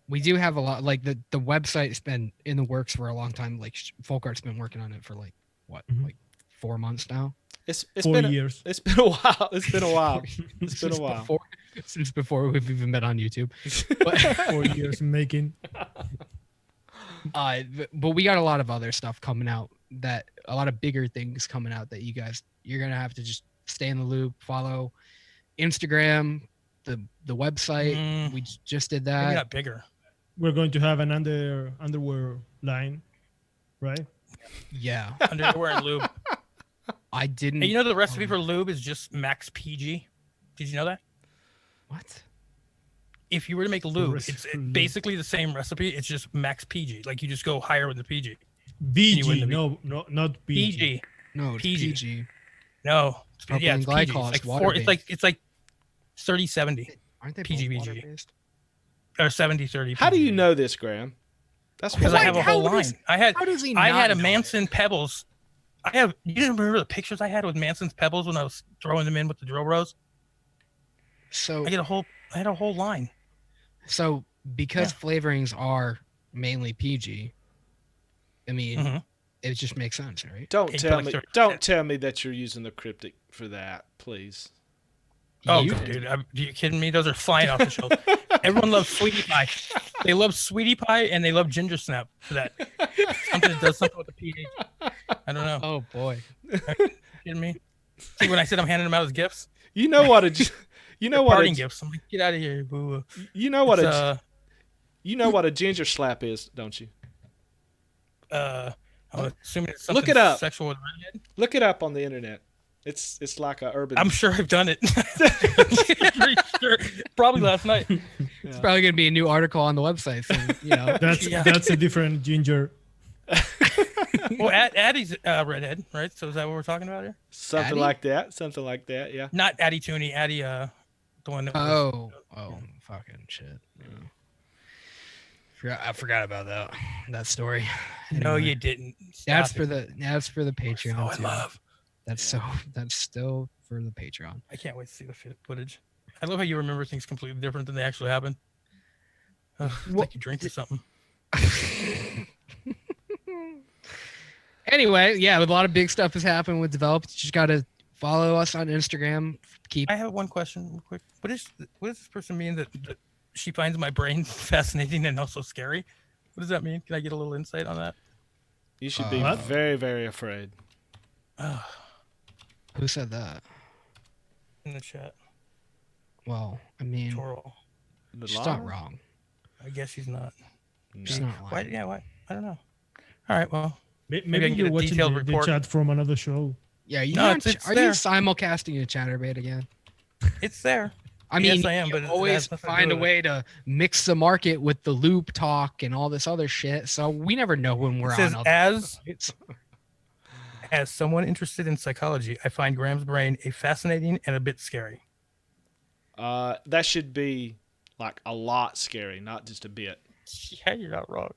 We do have a lot. Like the website's been in the works for a long time. Like Folkart's been working on it for like what, like 4 months now. It's 4 been years. It's been a while. It's been a while. It's been a while. Since before we've even been on YouTube. But 4 years in making. but we got a lot of other stuff coming out, that a lot of bigger things coming out that you're gonna have to just stay in the loop, follow Instagram, the website. We just did Maybe that. not bigger. We're going to have an underwear line, right? Yeah, Underwear and lube. I didn't. Hey, you know the recipe for lube is just max PG. Did you know that? what? If you were to make lube, recipe it's for lube. basically the same recipe. It's just max PG. Like you just go higher with the PG. You VG, wouldn't no, not PG. PG. No, it's PG. PG. No. It's, yeah, it's Propylene PG. glycol It's is like four, water-based. it's like 30-70 Aren't they PG, both PG. water-based? or 70-30. How do you know this, Graham? That's Because what I have a How whole line. does- I had How does he? I not had a know Manson Pebbles. You didn't remember the pictures I had with Manson's Pebbles when I was throwing them in with the drill bros? it? So I had a whole line. So because flavorings are mainly PG, I mean, Mhm. it just makes sense, right? Don't Okay, tell like me. 30%. Don't tell me that you're using the cryptic for that, please. Oh, You- dude, are you kidding me? Those are flying off the shelf. Everyone loves sweetie pie. They love sweetie pie and they love ginger snap for that. Something that does something with the pH. I don't know. Oh boy. You kidding me? See, when I said I'm handing them out as gifts, You know what a You They're know what? parting gifts. I'm like, get out of here, boo. You know what It's, you know what a ginger slap is, don't you? I'm assuming it's Look something it up. sexual with redhead. Look it up on the internet. It's like a urban. I'm sure I've done it. Pretty sure. Probably last night. It's probably gonna be a new article on the website. So, That's a different ginger. Well, Addie's redhead, right? So is that what we're talking about here? Something Addie? like that. Something like that. Yeah. Not Addie Tooney. Addie, the one that was. Fucking shit. I forgot about that story. No, Anyway, you didn't. that's Stop for it. that's for the Patreon. So in too. love. That's still for the Patreon. I can't wait to see the footage. I love how you remember things completely different than they actually happen. It's like you drink or something. Anyway, yeah, a lot of big stuff has happened with Developed. You just gotta follow us on Instagram. I have one question real quick. What does this person mean that she finds my brain fascinating and also scary? What does that mean? Can I get a little insight on that? You should be What? very, very afraid. Who said that? In the chat. Well, I mean, Toral. The she's law? not wrong. I guess she's not. She's not Why? lying. Yeah, why? I don't know. All right, well. Maybe I Maybe can get you're a watching detailed the report. chat from another show. Yeah, No, are it's you there. simulcasting a chatterbait again? It's there. I mean, Yes, I am, you but it always has nothing to find do a with way to mix the market with the loop talk and all this other shit. So we never know when we're It says, on. as someone interested in psychology, I find Graham's brain a fascinating and a bit scary. That should be like a lot scary, not just a bit. Yeah, you're not wrong.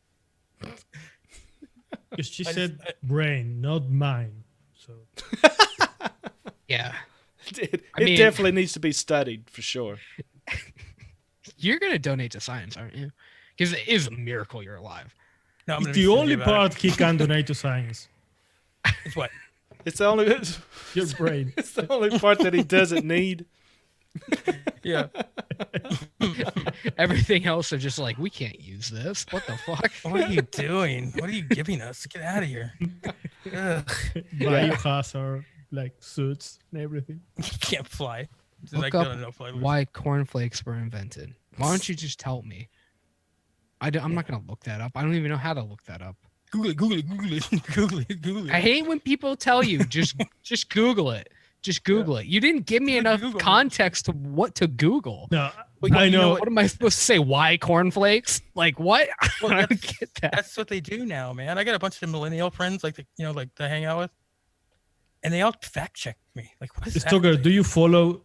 Because she I said just- brain, not mine. So Yeah, It I mean- definitely needs to be studied for sure. you're gonna donate to science, aren't you? Because it is a miracle you're alive. No, I'm it's gonna the be stingy only about it. part he can donate to science. It's what? It's the only Your brain. it's the only part that he doesn't need. Yeah. Everything else are just like, we can't use this. What the fuck? What are you doing? What are you giving us? Get out of here. Ugh. Biohazard, like suits and everything. You can't fly. It's Look like, up no fly. why cornflakes were invented. Why don't you just tell me? I'm not gonna look that up. I don't even know how to look that up. Google it, Google it, Google it, Google it, Google it. I hate when people tell you just Google it. Just Google it. You didn't give me Just enough Google it. context to what to Google. No, Like, I you know. What am I supposed to say? Why cornflakes? Like what? Well, I don't get that. That's what they do now, man. I got a bunch of millennial friends, like like to hang out with, and they all fact check me. Like, what is that? Stoker, do you follow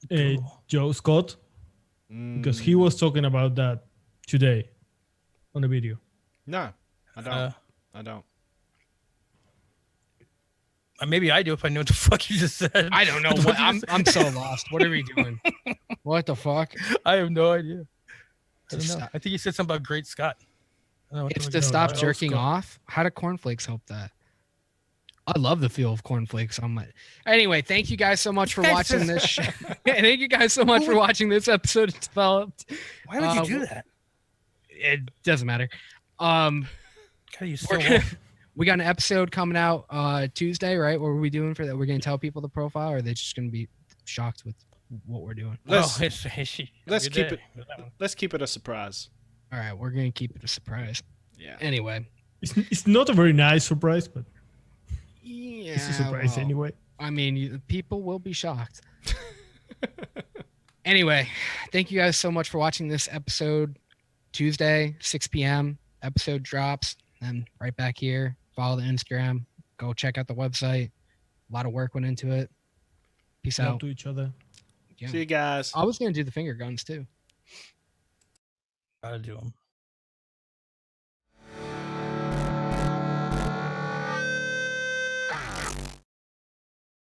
Google. Joe Scott? Because he was talking about that today on the video. No, I don't. Uh, I don't. Maybe I do if I know what the fuck you just said. I don't know What what did you I'm. say? I'm so lost. What are we doing? What the fuck? I have no idea. I don't Just know. stop. I think you said something about Great Scott. I don't know what It's the to fuck- stop no, jerking Scott. off. How do cornflakes help that? I love the feel of cornflakes on my. Anyway, thank you guys so much for watching this. Thank you guys so much for watching this episode of Developed. Why would you do that? It doesn't matter. God, you so We're gonna- we got an episode coming out Tuesday, right? What are we doing for that? We're gonna tell people the profile, or are they just gonna be shocked with what we're doing? Let's let's keep it. Let's keep it a surprise. All right, we're gonna keep it a surprise. Yeah. Anyway, It's not a very nice surprise, but yeah, it's a surprise well, anyway. I mean, people will be shocked. Anyway, thank you guys so much for watching this episode. Tuesday, 6 p.m. Episode drops, and right back here. Follow the Instagram. Go check out the website. A lot of work went into it. Peace Love out. to each other. Yeah. See you guys. I was gonna do the finger guns too. Gotta do them.